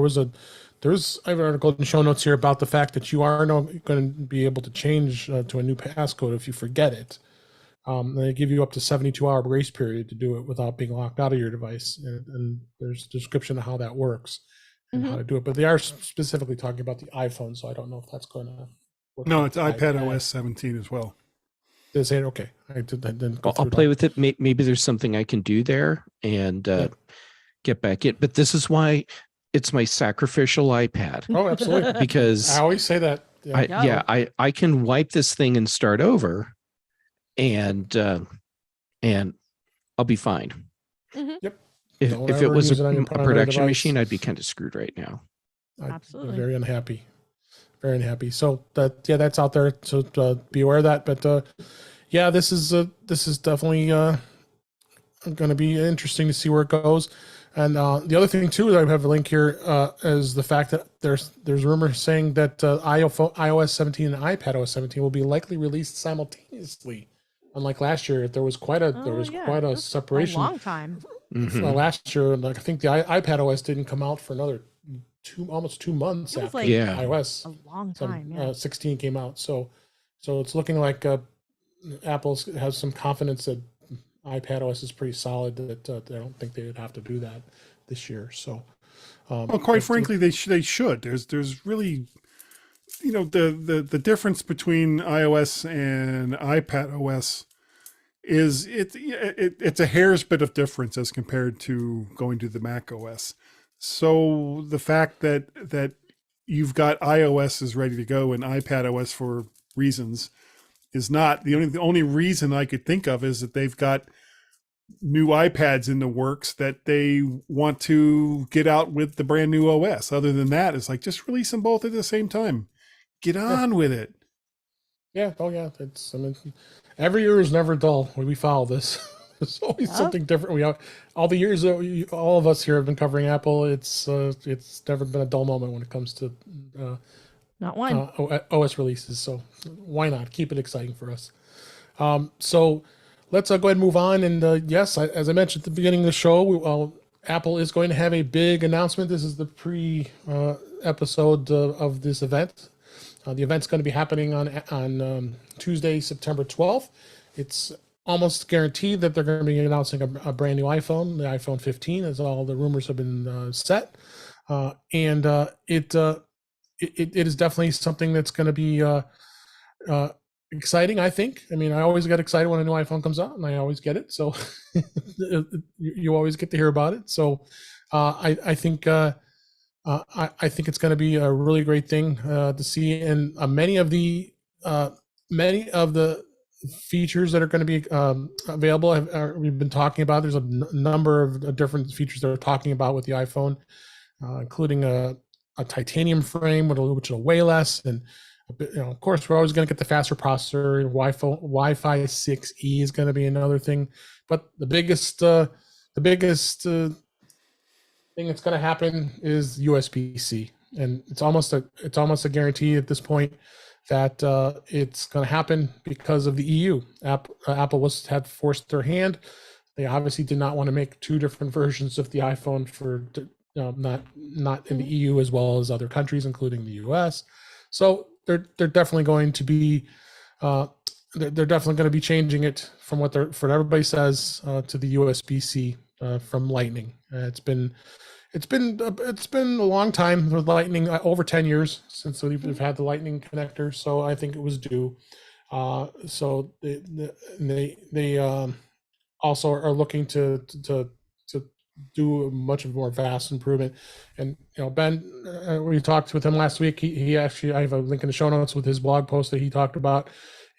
I have an article in the show notes here about the fact that you are going to be able to change to a new passcode if you forget it. They give you up to 72-hour grace period to do it without being locked out of your device. And there's a description of how that works and how to do it. But they are specifically talking about the iPhone, so I don't know if that's going to work. No, it's iPadOS 17 as well. They say, okay. I'll play with it. Maybe there's something I can do there and get back in. But this is why it's my sacrificial iPad. Oh, absolutely. Because I always say that. I can wipe this thing and start over, and I'll be fine. Yep. If it was a production machine, I'd be kind of screwed right now. Absolutely. Very unhappy. Very unhappy. So that's out there. So be aware of that. But this is definitely going to be interesting to see where it goes. And the other thing too, that I have a link here, is the fact that there's rumors saying that iOS 17 and iPadOS 17 will be likely released simultaneously. Unlike last year, there was quite a separation. A long time. Last year, I think the iPadOS didn't come out for another almost 2 months after iOS. A long time. 16 came out. So it's looking like Apple has some confidence that iPadOS is pretty solid, that they don't think they would have to do that this year. So, quite frankly, they should. There's really, the difference between iOS and iPadOS is it's a hair's bit of difference as compared to going to the Mac OS. So the fact that you've got iOS is ready to go and iPadOS for reasons is not the only reason I could think of is that they've got new iPads in the works that they want to get out with the brand new OS. Other than that, it's like, just release them both at the same time. Get on with it. Yeah. Oh yeah. Every year is never dull when we follow this. There's always something different. We have all the years that all of us here have been covering Apple. It's never been a dull moment when it comes to not one OS releases. So why not keep it exciting for us? So let's go ahead and move on. And yes, as I mentioned at the beginning of the show, Apple is going to have a big announcement. This is the pre-episode of this event. The event's going to be happening on Tuesday, September 12th. It's almost guaranteed that they're going to be announcing a brand new iPhone, the iPhone 15, as all the rumors have been set. And it is definitely something that's going to be exciting, I think. I mean, I always get excited when a new iPhone comes out, and I always get it. So you always get to hear about it. So I think I think it's going to be a really great thing to see, and many of the features that are going to be available we've been talking about. There's a number of different features that we're talking about with the iPhone, including a titanium frame, which will weigh less, and of course, we're always going to get the faster processor. Wi-Fi 6E is going to be another thing, but the biggest thing that's going to happen is USB-C, and it's almost a guarantee at this point that it's going to happen because of the EU. Apple had forced their hand. They obviously did not want to make two different versions of the iPhone for not in the EU as well as other countries, including the US. So they're definitely going to be they're definitely going to be changing it from what everybody says to the USB-C from Lightning. It's been a long time with Lightning, over 10 years since we've had the Lightning connector. So I think it was due. So they also are looking to do a much more vast improvement. And Ben, we talked with him last week. He actually, I have a link in the show notes with his blog post that he talked about.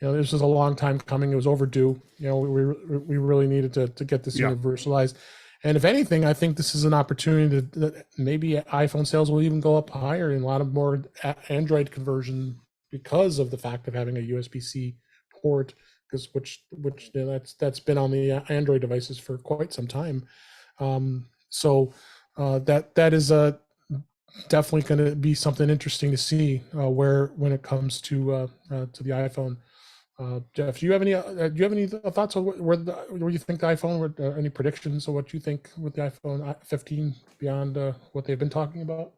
This was a long time coming. It was overdue. We really needed to get this universalized. And if anything, I think this is an opportunity that maybe iPhone sales will even go up higher in a lot of more Android conversion because of the fact of having a USB-C port, which that's been on the Android devices for quite some time. So that is definitely going to be something interesting to see when it comes to the iPhone. Jeff, do you have any thoughts on where you think the iPhone? Any predictions of what you think with the iPhone 15 beyond what they've been talking about?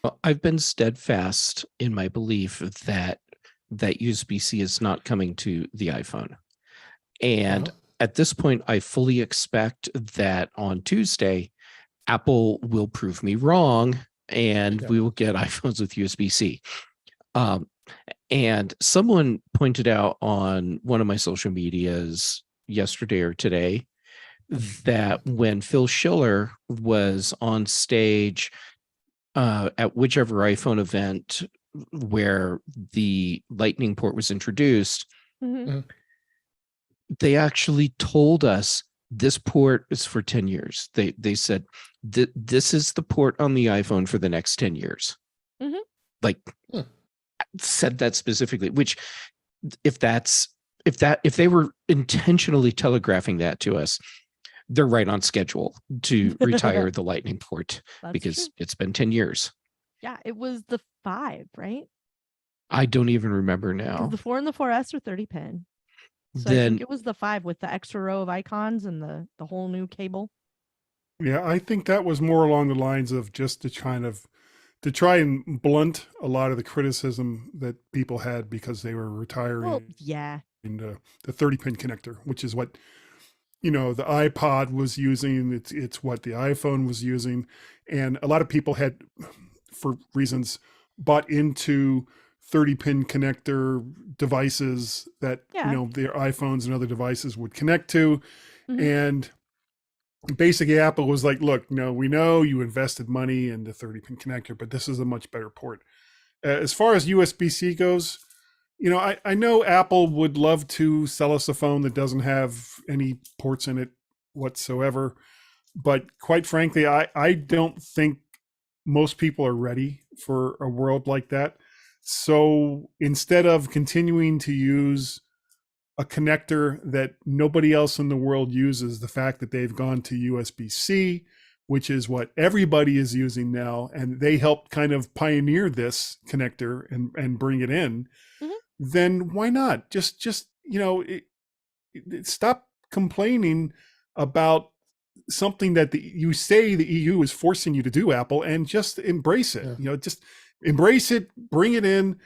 Well, I've been steadfast in my belief that USB-C is not coming to the iPhone, and at this point, I fully expect that on Tuesday, Apple will prove me wrong, and we will get iPhones with USB-C. And someone pointed out on one of my social medias yesterday or today that when Phil Schiller was on stage at whichever iPhone event where the Lightning port was introduced, they actually told us this port is for 10 years. They said this is the port on the iPhone for the next 10 years. Said that specifically, which if they were intentionally telegraphing that to us, they're right on schedule to retire the Lightning port. That's because true. It's been 10 years. Yeah, it was the 5, right? I don't even remember now. The 4 and the 4S are 30 pin. So I think it was the 5 with the extra row of icons and the whole new cable. Yeah, I think that was more along the lines of just to try and blunt a lot of the criticism that people had because they were retiring the 30-pin connector, which is what the iPod was using. It's what the iPhone was using. And a lot of people had, for reasons, bought into 30-pin connector devices that their iPhones and other devices would connect to. And basically Apple was like, look, no, we know you invested money in the 30-pin connector, but this is a much better port. As far as USB-C goes, I know Apple would love to sell us a phone that doesn't have any ports in it whatsoever. But quite frankly, I don't think most people are ready for a world like that. So instead of continuing to use a connector that nobody else in the world uses, the fact that they've gone to USB-C, which is what everybody is using now, and they helped kind of pioneer this connector and bring it in, then why not? Just stop complaining about something that you say the EU is forcing you to do, Apple, and just embrace it. Just embrace it, bring it in.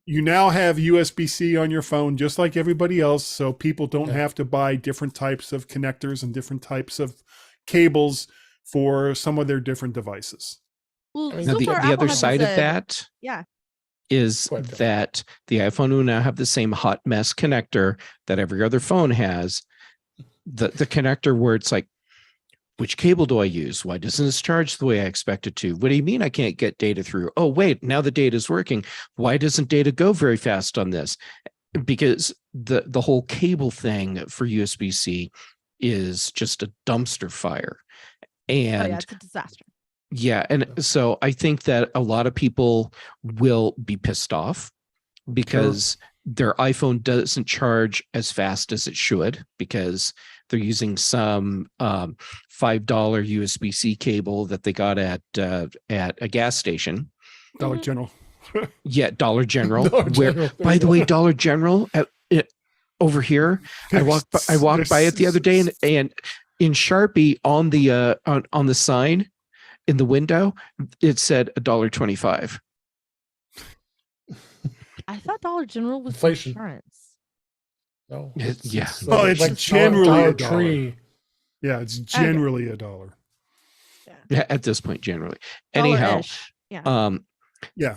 You now have USB-C on your phone, just like everybody else, so people don't have to buy different types of connectors and different types of cables for some of their different devices. Well, the other side of that is that the iPhone will now have the same hot mess connector that every other phone has. The connector where it's like, which cable do I use? Why doesn't this charge the way I expect it to? What do you mean I can't get data through? Oh, wait, now the data is working. Why doesn't data go very fast on this? Because the whole cable thing for USB-C is just a dumpster fire. And it's a disaster. yeah, and so I think that a lot of people will be pissed off because their iPhone doesn't charge as fast as it should because they're using some $5 USB-C cable that they got at a gas station. Dollar General. Yeah, Dollar General. Dollar General. There By you the go. way, Dollar General over here, I walked by it the other day, and in Sharpie on the sign in the window, it said $1.25. I thought Dollar General was Inflation. insurance. No, Yeah. Oh, it's like generally Dollar a dollar. Tree. Yeah, it's generally $1. Yeah, at this point, generally. Anyhow, Dollar-ish. Yeah. Yeah.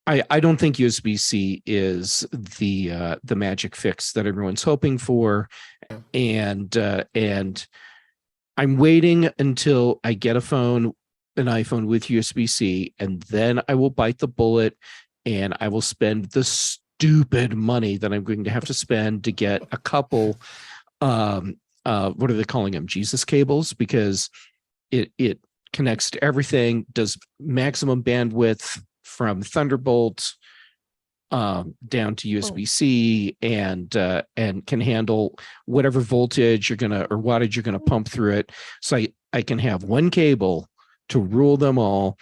I don't think USB-C is the magic fix that everyone's hoping for, and I'm waiting until I get an iPhone with USB-C, and then I will bite the bullet, and I will spend the stupid money that I'm going to have to spend to get a couple, what are they calling them, Jesus cables, because it connects to everything, does maximum bandwidth from Thunderbolt down to USB-C, and can handle whatever voltage or wattage you're gonna pump through it. So I can have one cable to rule them all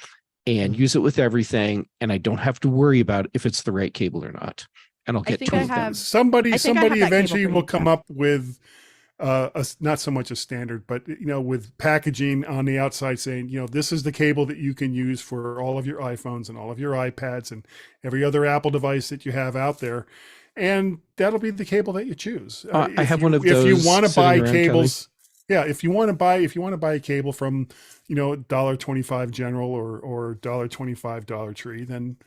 and use it with everything, and I don't have to worry about if it's the right cable or not. And I'll get think two I of them. have- Somebody I think I have that eventually cable for will you, come Jeff. up with not so much a standard, but with packaging on the outside saying, this is the cable that you can use for all of your iPhones and all of your iPads and every other Apple device that you have out there, and that'll be the cable that you choose. I have one of If you those want to sitting buy around, cables, yeah, if you want to buy a cable from $1.25 General or $1.25 Dollar Tree, then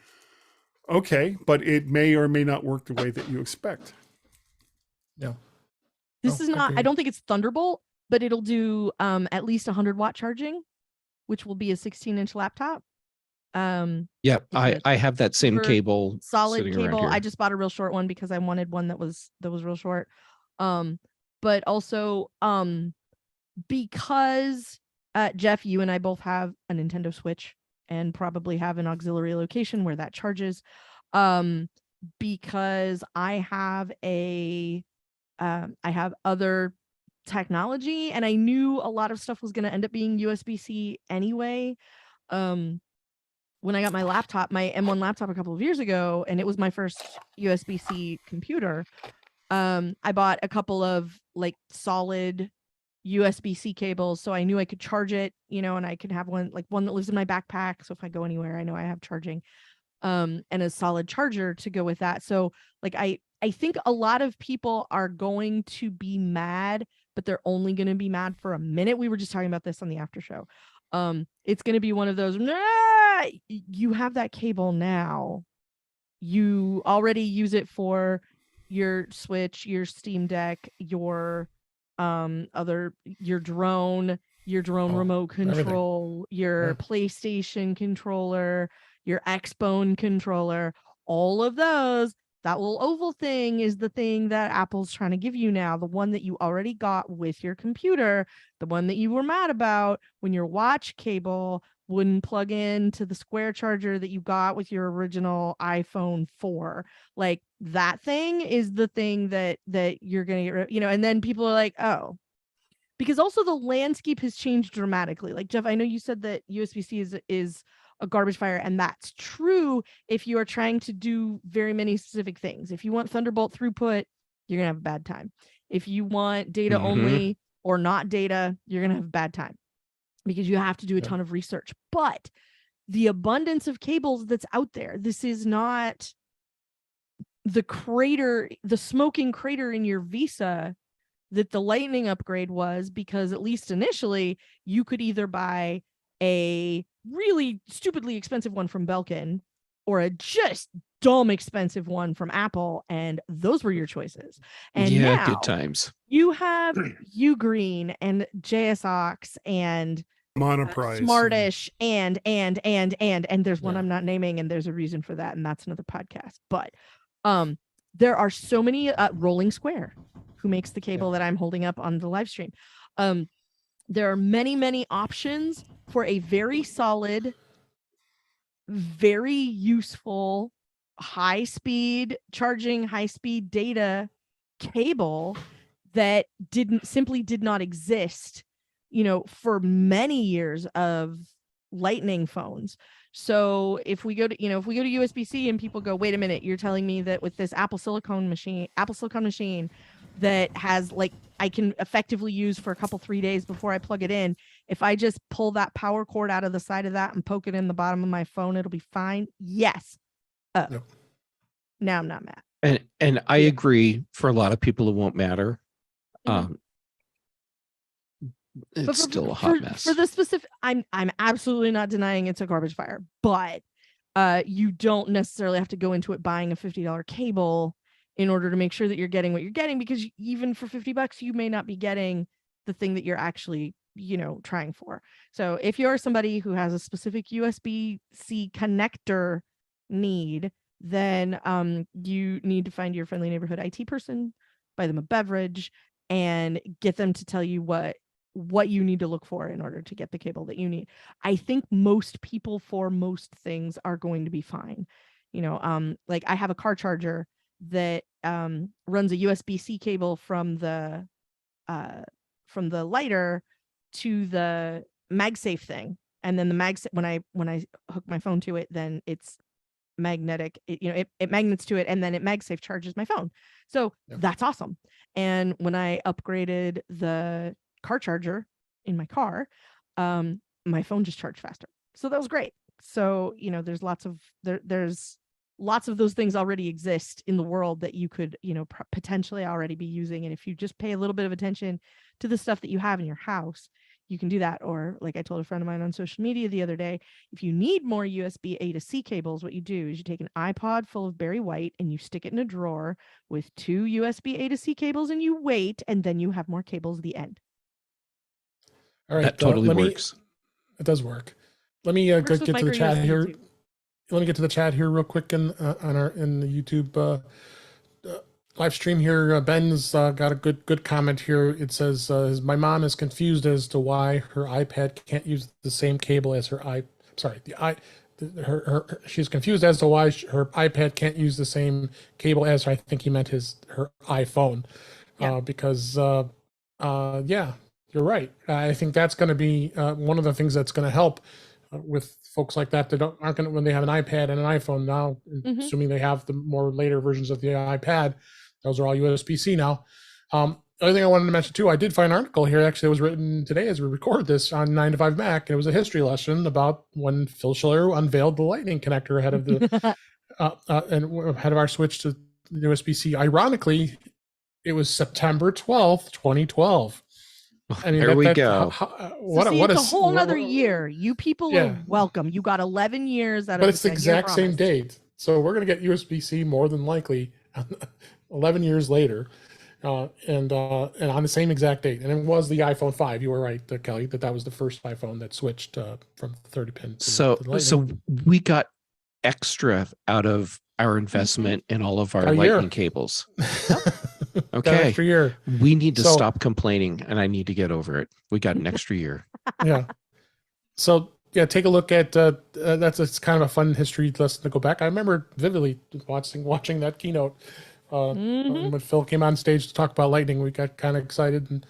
okay, but it may or may not work the way that you expect. Yeah. This Oh, is not, I agreed. don't think it's Thunderbolt, but it'll do at least 100-watt charging, which will be a 16-inch laptop. Yeah, It's I have that same super cable. Solid sitting around cable. here. I just bought a real short one because I wanted one that was real short. But also because Jeff, you and I both have a Nintendo Switch and probably have an auxiliary location where that charges. Because I have other technology, and I knew a lot of stuff was going to end up being USB-C anyway. When I got my laptop, my M1 laptop a couple of years ago, and it was my first USB-C computer, I bought a couple of like solid USB-C cables, so I knew I could charge it, and I could have one that lives in my backpack, so if I go anywhere, I know I have charging, and a solid charger to go with that. So like I think a lot of people are going to be mad, but they're only going to be mad for a minute. We were just talking about this on the after show. It's going to be one of those, nah, you have that cable now. You already use it for your Switch, your Steam Deck, your drone remote control, your PlayStation controller, your Xbone controller, all of those. That little oval thing is the thing that Apple's trying to give you now, the one that you already got with your computer, the one that you were mad about when your watch cable wouldn't plug in to the square charger that you got with your original iPhone 4. Like that thing is the thing that you're going to get, and then people are like, oh, because also the landscape has changed dramatically. Like Jeff, I know you said that USB-C is a garbage fire, and that's true if you are trying to do very many specific things. If you want Thunderbolt throughput, you're gonna have a bad time. If you want data only or not data, you're gonna have a bad time because you have to do a ton of research. But the abundance of cables that's out there, this is not the smoking crater in your Visa that the Lightning upgrade was, because at least initially you could either buy a really stupidly expensive one from Belkin or a just dumb expensive one from Apple, and those were your choices. And yeah, now good times. you have Ugreen and JSOX and Monoprice. Smartish and there's one I'm not naming, and there's a reason for that, and that's another podcast. But there are so many Rolling Square, who makes the cable that I'm holding up on the live stream. There are many options for a very solid, very useful, high-speed charging, high-speed data cable that did not exist, for many years of Lightning phones. So if we go to USB-C and people go, wait a minute, you're telling me that with this Apple silicon machine that has I can effectively use for a couple 3 days before I plug it in, if I just pull that power cord out of the side of that and poke it in the bottom of my phone, it'll be fine? Yes. Yep. Now I'm not mad. And I agree, for a lot of people it won't matter. It's still a hot mess. For the specific, I'm absolutely not denying it's a garbage fire, but you don't necessarily have to go into it buying a $50 cable in order to make sure that you're getting what you're getting, because even for $50, you may not be getting the thing that you're actually, trying for. So if you're somebody who has a specific USB-C connector need, then you need to find your friendly neighborhood IT person, buy them a beverage, and get them to tell you what you need to look for in order to get the cable that you need. I think most people for most things are going to be fine. I have a car charger that runs a USB-C cable from the lighter to the MagSafe thing, and then the when I hook my phone to it, then it's magnetic. It magnets to it, and then it MagSafe charges my phone. So that's awesome. And when I upgraded the car charger in my car, my phone just charged faster. So that was great. So there's lots of those things already exist in the world that you could potentially already be using, and if you just pay a little bit of attention to the stuff that you have in your house, you can do that. Or like I told a friend of mine on social media the other day, if you need more USB A to C cables, what you do is you take an iPod full of Barry White and you stick it in a drawer with 2 USB A to C cables, and you wait, and then you have more cables at the end. All right, that totally works. It does work. Let me get to the chat here. Let me get to the chat here real quick in the YouTube live stream here. Ben's got a good comment here. It says, my mom is confused as to why her iPad can't use the same cable as she's confused as to why her iPad can't use the same cable as I think he meant her iPhone. Because you're right. I think that's going to be one of the things that's going to help with folks like that aren't going to, when they have an iPad and an iPhone now, assuming they have the more later versions of the iPad, those are all USB-C now. The other thing I wanted to mention too, I did find an article here actually that was written today as we record this on 9 to 5 Mac, and it was a history lesson about when Phil Schiller unveiled the Lightning connector ahead of the and ahead of our switch to USB-C. Ironically, it was September 12th, 2012. I mean, there we go. It's a whole nother year. You people are welcome. You got 11 years out of it. But it's the exact same date. So we're going to get USB-C more than likely 11 years later, and on the same exact date. And it was the iPhone 5. You were right, Kelly, that was the first iPhone that switched from 30 pin to Lightning. So we got extra out of our investment in all of our Lightning cables. Okay. Extra year. We need to stop complaining, and I need to get over it. We got an extra year. Yeah. So take a look at it's kind of a fun history lesson to go back. I remember vividly watching that keynote when Phil came on stage to talk about Lightning. We got kind of excited,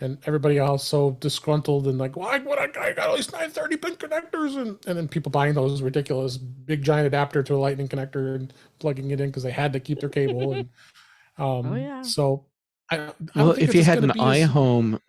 and everybody else so disgruntled and like, why would I got all these 930 pin connectors, and then people buying those ridiculous big giant adapter to a Lightning connector and plugging it in because they had to keep their cable. And so if you had an iHome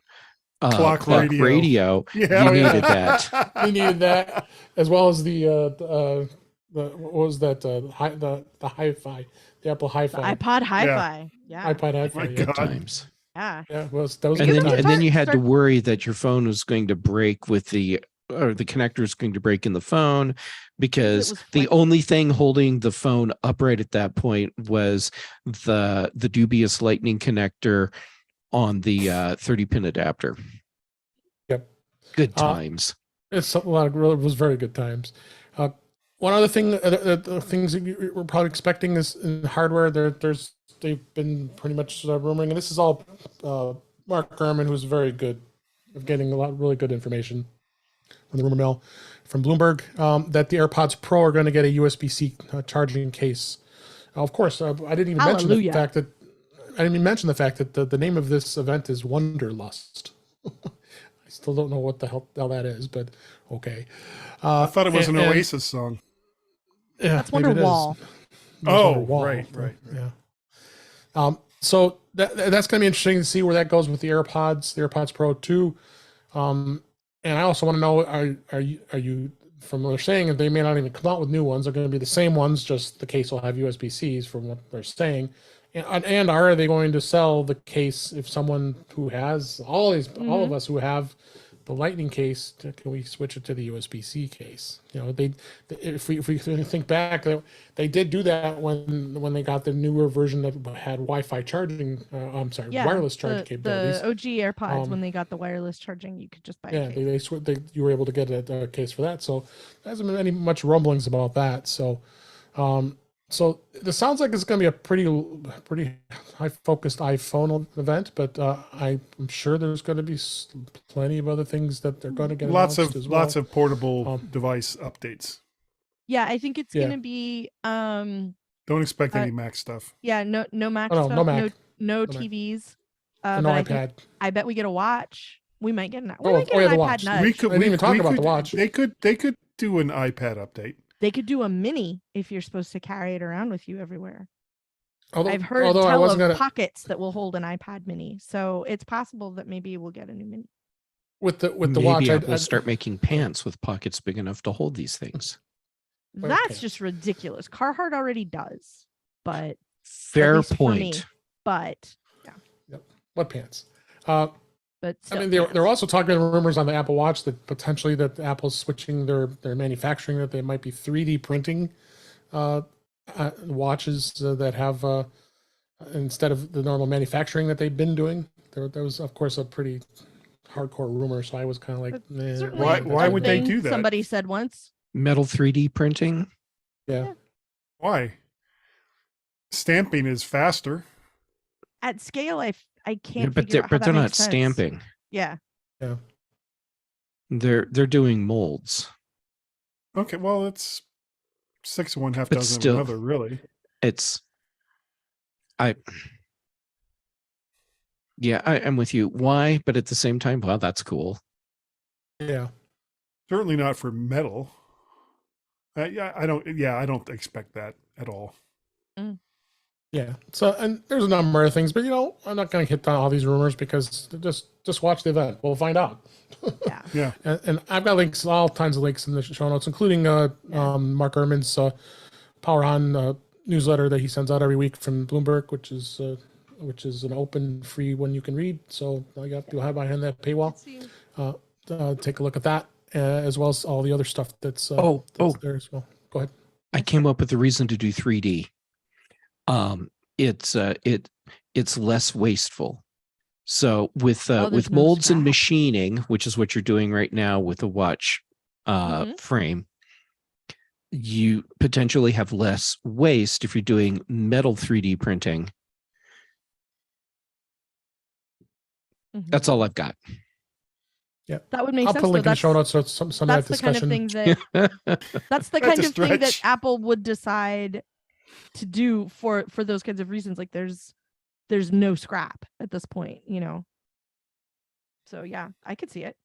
clock radio, you needed that. You needed that, as well as the what was that? The hi-fi, the Apple hi-fi, the iPod hi-fi, iPod hi-fi. God. Times. That was and then you had to worry that your phone was going to break with the connector is going to break in the phone, because was the flexible. only thing holding the phone upright at that point was the dubious lightning connector on the 30-pin adapter. Yep. Good times. It's a lot of it was very good times. One other thing, the things that we're probably expecting is in hardware. They've been pretty much rumoring, and this is all Mark Gurman, who's very good of getting a lot of really good information on the rumor mill from Bloomberg, that the AirPods Pro are going to get a USB-C charging case. Of course, I didn't even mention the fact that the name of this event is Wonderlust. I still don't know what the hell that is, but okay. I thought it was an Oasis song. Yeah, that's Wonderwall. Right. Yeah. So that's going to be interesting to see where that goes with the AirPods Pro 2. And I also want to know, are you from what they're saying, that they may not even come out with new ones. They're going to be the same ones, just the case will have USB-Cs from what they're saying. And are they going to sell the case if someone who has all of us who have the Lightning case, can we switch it to the USB-C case? You know, if we think back, they did do that when they got the newer version that had Wi-Fi charging. Wireless charging capabilities. The OG AirPods, when they got the wireless charging, you could just buy. Yeah, you were able to get a case for that. So there hasn't been any much rumblings about that. So, so this sounds like it's going to be a pretty high focused iPhone event, but I'm sure there's going to be plenty of other things that they're going to get lots of portable device updates. Yeah, I think it's going to be. Don't expect any Mac stuff. Yeah, no Mac stuff. No TVs. No iPad. I bet we get a watch. We might get an iPad nudge. We didn't even talk about the watch. They could do an iPad update. They could do a mini if you're supposed to carry it around with you everywhere. I've heard pockets that will hold an iPad mini, so it's possible that maybe we'll get a new mini. With the watch, Apple start making pants with pockets big enough to hold these things. That's just ridiculous. Carhartt already does, but fair point. But yeah, yep. What pants? But I mean, they're also talking rumors on the Apple Watch that potentially that Apple's switching their manufacturing, that they might be 3D printing watches that have instead of the normal manufacturing that they've been doing. There was, of course, a pretty hardcore rumor, so I was kind of like, why would they do that? Somebody said once. Metal 3D printing? Yeah. Why? Stamping is faster. At scale, I can't. Yeah, but they're not stamping. Yeah. Yeah. They're doing molds. Okay, well, it's 6 of one, half But dozen still, of another, really. I'm with you. Why? But at the same time, well, that's cool. Yeah. Certainly not for metal. I don't expect that at all. Mm. Yeah. So, and there's a number of things, but I'm not going to hit on all these rumors because just watch the event. We'll find out. Yeah. Yeah. And I've got links, all kinds of links in the show notes, including Mark Gurman's Power On newsletter that he sends out every week from Bloomberg, which is an open, free one you can read. So you'll have behind that paywall. Take a look at that, as well as all the other stuff that's there as well. Go ahead. I came up with a reason to do 3D. It's less wasteful. So with molds and machining, which is what you're doing right now with a watch frame, you potentially have less waste if you're doing metal 3D printing. Mm-hmm. That's all I've got. Yeah, that would make sense. I'll put a link in the show notes so some of that discussion. That's the kind of thing that Apple would decide to do for those kinds of reasons. Like there's no scrap at this point, So yeah, I could see it.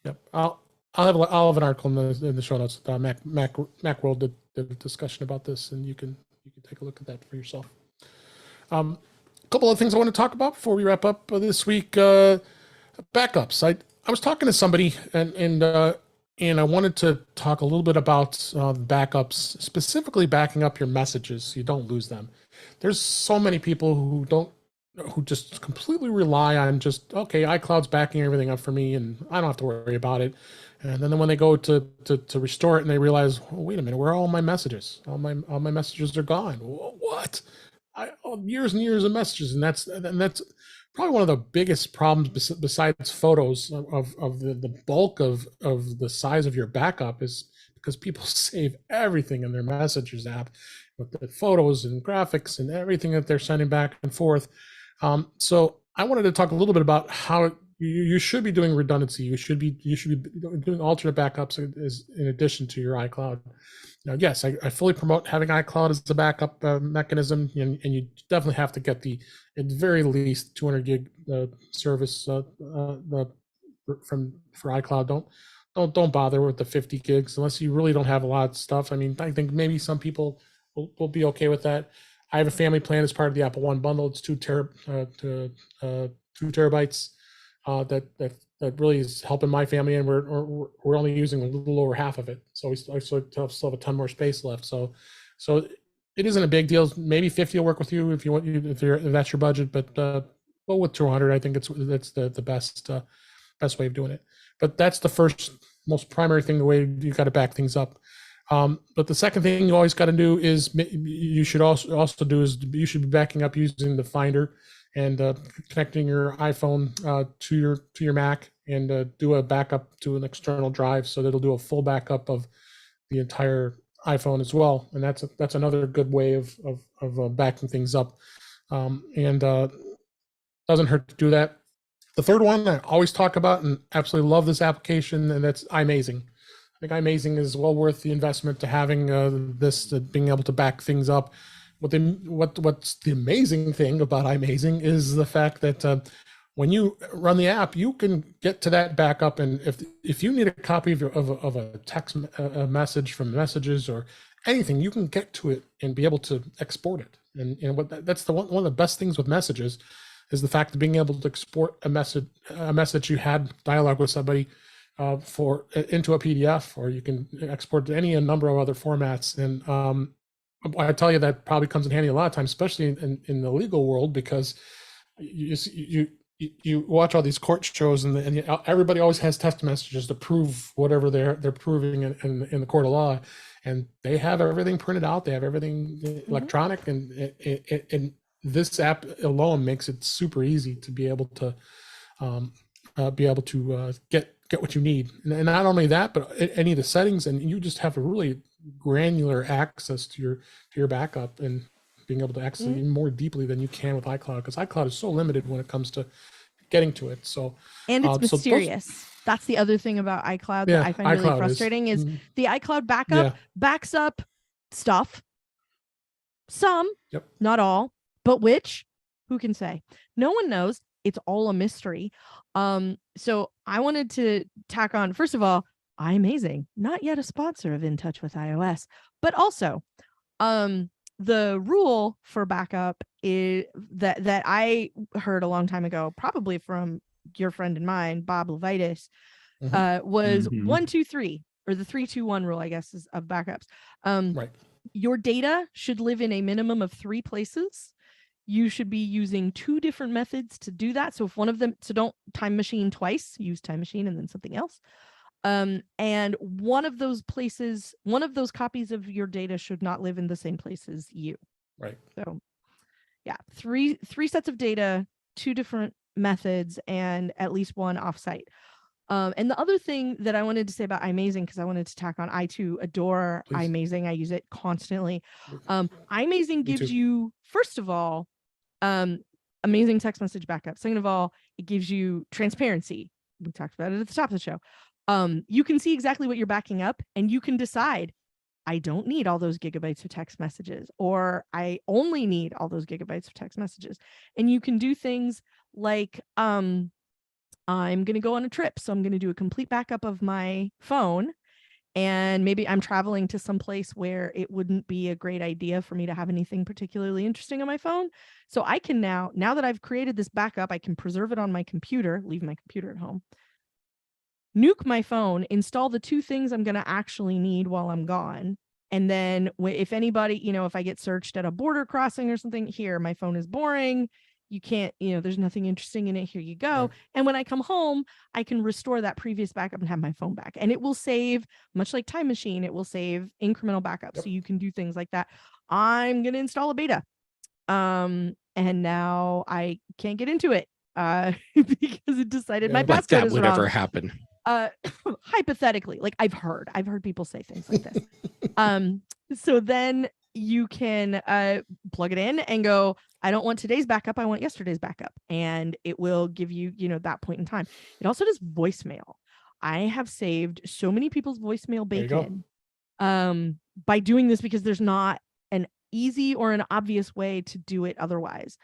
Yep, I'll have an article in the show notes. Macworld did a discussion about this, and you can take a look at that for yourself. A couple of things I want to talk about before we wrap up this week. Backups. I was talking to somebody and I wanted to talk a little bit about backups, specifically backing up your messages so you don't lose them. There's so many people who don't who just completely rely on just, okay, iCloud's backing everything up for me and I don't have to worry about it. And then when they go to restore it and they realize, oh, wait a minute, where are all my messages? All my messages are gone. What? Years and years of messages, and that's probably one of the biggest problems besides photos of the bulk of the size of your backup is because people save everything in their messages app with the photos and graphics and everything that they're sending back and forth. So I wanted to talk a little bit about how you should be doing redundancy. You should be doing alternate backups as in addition to your iCloud. Now, yes, I fully promote having iCloud as a backup mechanism, and you definitely have to get the, at the very least, 200 gig service for iCloud. Don't bother with the 50 gigs unless you really don't have a lot of stuff. I mean, I think maybe some people will be okay with that. I have a family plan as part of the Apple One bundle. It's 2 terabytes. That really is helping my family, and we're only using a little over half of it, so we still have a ton more space left. So it isn't a big deal. Maybe 50 will work with you if you want, if that's your budget, but go with 200. I think that's the best way of doing it. But that's the first most primary thing, the way you got to back things up. But the second thing you always got to do is you should also do is you should be backing up using the Finder and connecting your iPhone to your Mac and do a backup to an external drive, so that it'll do a full backup of the entire iPhone as well. And that's another good way of backing things up, and doesn't hurt to do that. The third one I always talk about and absolutely love this application, and that's iMazing. I think iMazing is well worth the investment to having being able to back things up. What's the amazing thing about iMazing is the fact that when you run the app, you can get to that backup, and if you need a copy of a text message from Messages or anything, you can get to it and be able to export it. And that's one of the best things with Messages is the fact of being able to export a message you had dialogue with somebody into a PDF, or you can export to any number of other formats. And I tell you, that probably comes in handy a lot of times, especially in the legal world, because you watch all these court shows and everybody always has text messages to prove whatever they're proving in the court of law, and they have everything printed out, they have everything electronic, and this app alone makes it super easy to be able to get what you need. And not only that, but any of the settings, and you just have a really granular access to your backup and being able to access it even more deeply than you can with iCloud, because iCloud is so limited when it comes to getting to it. So and it's mysterious. That's the other thing about iCloud that I find really frustrating is the iCloud backup backs up stuff. Some, not all, but which, who can say? No one knows. It's all a mystery. So I wanted to tack on, first of all, iMazing, not yet a sponsor of In Touch with iOS, but also the rule for backup is that I heard a long time ago, probably from your friend and mine, Bob Levitas, was 1, 2, 3, or the 3, 2, 1 rule, I guess, is of backups. Right. Your data should live in a minimum of 3 places. You should be using 2 different methods to do that. So if one of them, so don't time machine twice, use time machine and then something else. And one of those places, one of those copies of your data should not live in the same place as you. Right. So yeah, three sets of data, 2 different methods, and at least 1 offsite. And the other thing that I wanted to say about iMazing, because I wanted to tack on, I too adore iMazing. I use it constantly. iMazing gives you, first of all, amazing text message backup. Second of all, it gives you transparency. We talked about it at the top of the show. You can see exactly what you're backing up, and you can decide, I don't need all those gigabytes of text messages, or I only need all those gigabytes of text messages. And you can do things like, I'm going to go on a trip, so I'm going to do a complete backup of my phone. And maybe I'm traveling to some place where it wouldn't be a great idea for me to have anything particularly interesting on my phone. So I can now that I've created this backup, I can preserve it on my computer, leave my computer at home, nuke my phone, install the 2 things I'm going to actually need while I'm gone. And then if anybody, if I get searched at a border crossing or something, here, my phone is boring. you can't, there's nothing interesting in it. Here you go. And when I come home, I can restore that previous backup and have my phone back. And it will save, much like Time Machine, it will save incremental backups. So you can do things like that. I'm going to install a beta. And now I can't get into it because it decided my passcode that is would wrong. ever happen. Hypothetically, like I've heard people say things like this. So then you can plug it in and go, I don't want today's backup, I want yesterday's backup, and it will give you that point in time. It also does voicemail. I have saved so many people's voicemail bacon by doing this, because there's not an easy or an obvious way to do it otherwise.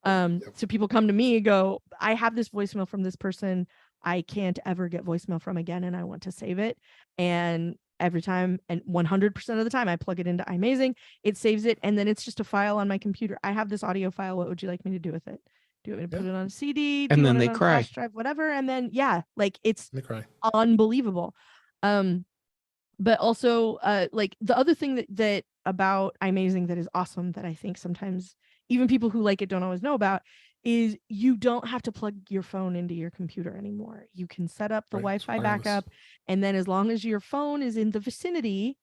So people come to me and go, I have this voicemail from this person I can't ever get voicemail from again, and I want to save it. And every time, and 100% of the time, I plug it into iMazing, it saves it, and then it's just a file on my computer. I have this audio file. What would you like me to do with it? Do you want me to put it on a CD? And then they cry. Flash drive, whatever. And then like it's They cry. unbelievable. But also like the other thing that about iMazing that is awesome, that I think sometimes even people who like it don't always know about, is you don't have to plug your phone into your computer anymore. You can set up the Wi-Fi backup, and then as long as your phone is in the vicinity,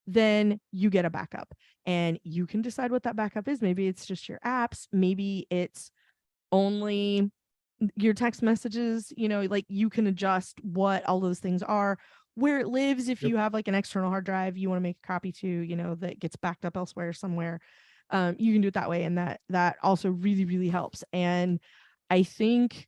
then you get a backup, and you can decide what that backup is. Maybe it's just your apps, maybe it's only your text messages, like you can adjust what all those things are, where it lives. If you have like an external hard drive you want to make a copy to, that gets backed up elsewhere somewhere, you can do it that way, and that also really, really helps. And I think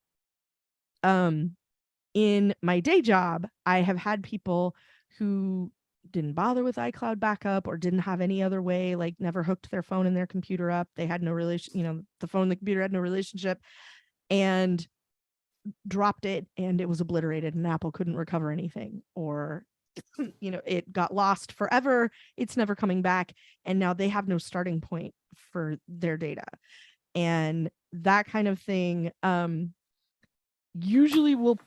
in my day job, I have had people who didn't bother with iCloud backup or didn't have any other way, like never hooked their phone and their computer up. They had no relation, the phone and the computer had no relationship, and dropped it, and it was obliterated, and Apple couldn't recover anything, or it got lost forever, it's never coming back, and now they have no starting point for their data. And that kind of thing usually will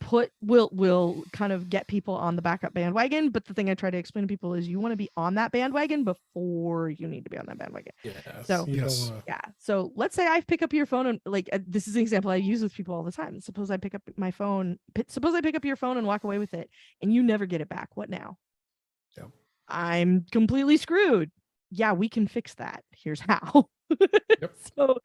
kind of get people on the backup bandwagon. But the thing I try to explain to people is you want to be on that bandwagon before you need to be on that bandwagon. So let's say I pick up your phone, and like this is an example I use with people all the time. Suppose I pick up my phone, suppose I pick up your phone and walk away with it, and you never get it back. What now? I'm completely screwed. Yeah, we can fix that. Here's how. So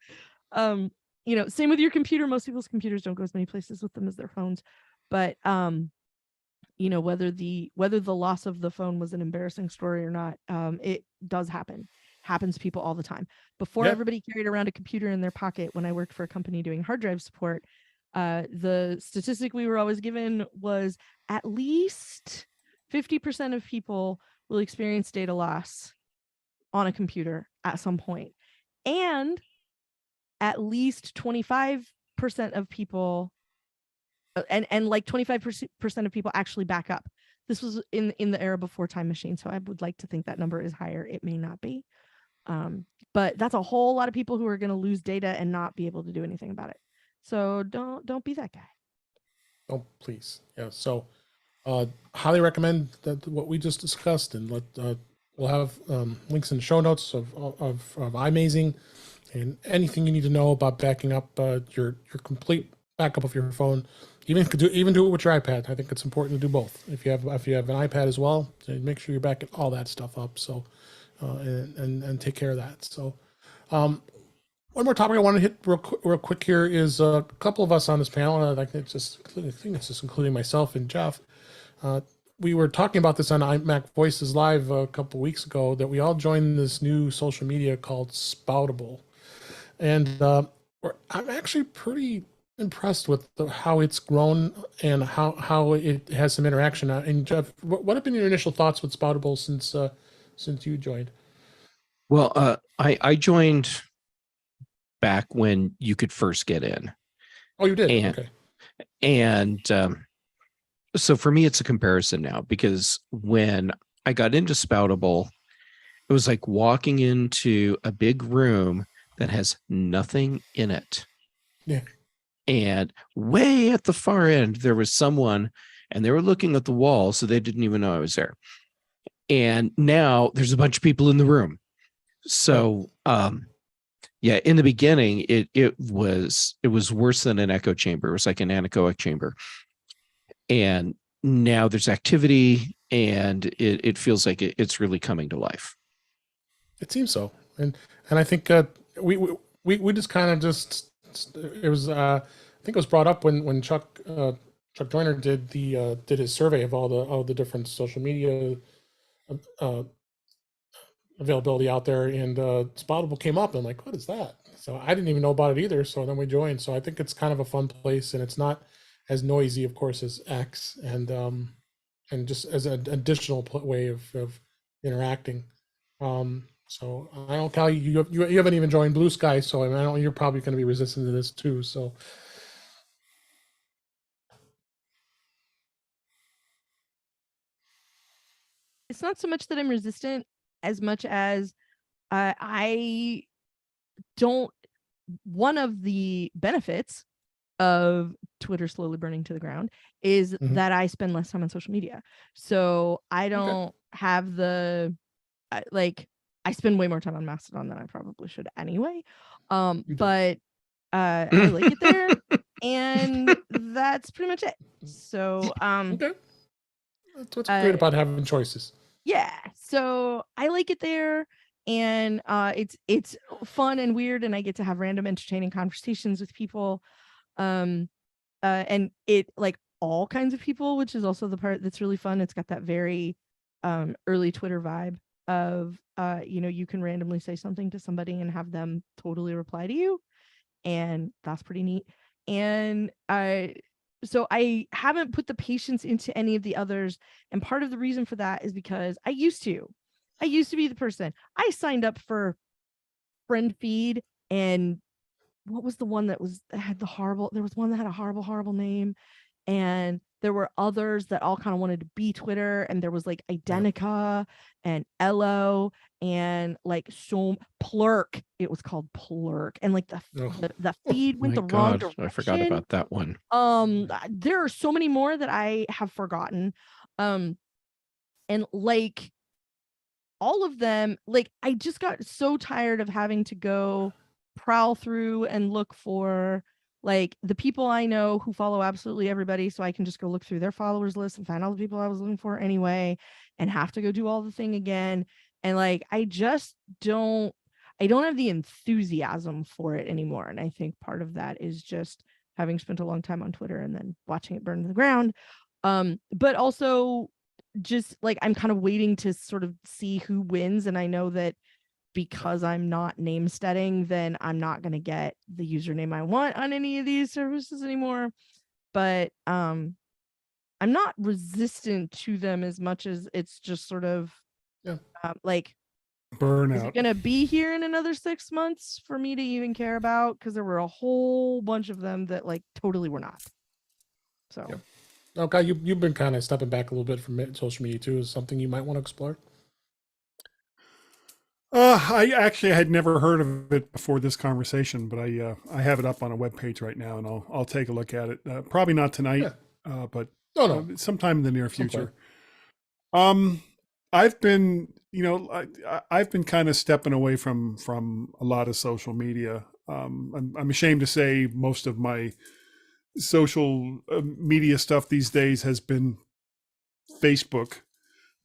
same with your computer. Most people's computers don't go as many places with them as their phones, but whether the loss of the phone was an embarrassing story or not, it does happens to people all the time. Before everybody carried around a computer in their pocket, when I worked for a company doing hard drive support, the statistic we were always given was at least 50% of people will experience data loss on a computer at some point, and at least 25% of people, and like 25% of people actually back up. This was in the era before Time Machine, so I would like to think that number is higher. It may not be, but that's a whole lot of people who are going to lose data and not be able to do anything about it. So don't be that guy. Oh, please. Yeah. So highly recommend that what we just discussed, and we'll have links in the show notes of iMazing, and anything you need to know about backing up your complete backup of your phone. Even do it with your iPad. I think it's important to do both. If you have an iPad as well, make sure you're backing all that stuff up. So and take care of that. So one more topic I want to hit real quick here is a couple of us on this panel. I think it's just including myself and Jeff. We were talking about this on iMac Voices Live a couple weeks ago, that we all joined this new social media called Spoutable. And I'm actually pretty impressed with how it's grown and how it has some interaction. And Jeff, what have been your initial thoughts with Spoutable since you joined? Well, I joined back when you could first get in. Oh, you did? Okay. And so for me, it's a comparison now, because when I got into Spoutable, it was like walking into a big room that has nothing in it. Yeah. And way at the far end, there was someone, and they were looking at the wall, so they didn't even know I was there. And now there's a bunch of people in the room. So Yeah, in the beginning, it was worse than an echo chamber. It was like an anechoic chamber, and now there's activity, and it feels like it's really coming to life. It seems so, and I think we just kind of just it was I think it was brought up when Chuck Joyner did his survey of all the different social media uh, availability out there, and Spoutable came up, and I'm like, what is that? So I didn't even know about it either. So then we joined. So I think it's kind of a fun place, and it's not as noisy, of course, as X, and just as an additional way of interacting. So I don't, Cal, you haven't even joined Blue Sky, so I know you're probably going to be resistant to this too. So It's not so much that I'm resistant as much as I don't. One of the benefits of Twitter slowly burning to the ground is that I spend less time on social media. So I don't have the I spend way more time on Mastodon than I probably should anyway. But I like it there, and that's pretty much it. So okay. That's what's great about having choices. Yeah. So I like it there, and it's fun and weird, and I get to have random entertaining conversations with people. And it like all kinds of people, which is also the part that's really fun. It's got that very early Twitter vibe of you can randomly say something to somebody and have them totally reply to you, and that's pretty neat. And so I haven't put the patience into any of the others, and part of the reason for that is because I used to be the person. I signed up for Friend Feed, and what was the one that had the horrible, there was one that had a horrible name, and there were others that all kind of wanted to be Twitter, and there was like Identica and Elo and like Plurk. It was called Plurk, and like the feed went the wrong direction. I forgot about that one. There are so many more that I have forgotten. And like all of them, like I just got so tired of having to go prowl through and look for like the people I know who follow absolutely everybody, so I can just go look through their followers list and find all the people I was looking for anyway, and have to go do all the thing again. And like I don't have the enthusiasm for it anymore. And I think part of that is just having spent a long time on Twitter and then watching it burn to the ground. But also just like I'm kind of waiting to sort of see who wins, and I know that because I'm not name steading, then I'm not going to get the username I want on any of these services anymore. But I'm not resistant to them as much as it's just sort of like burnout. Is it going to be here in another 6 months for me to even care about? Because there were a whole bunch of them that like totally were not. So. Okay, you've been kind of stepping back a little bit from social media too. Is something you might want to explore? I actually had never heard of it before this conversation, but I have it up on a webpage right now, and I'll take a look at it. Probably not tonight, but sometime in the near future. I've been, I've been kind of stepping away from a lot of social media. I'm ashamed to say most of my social media stuff these days has been Facebook,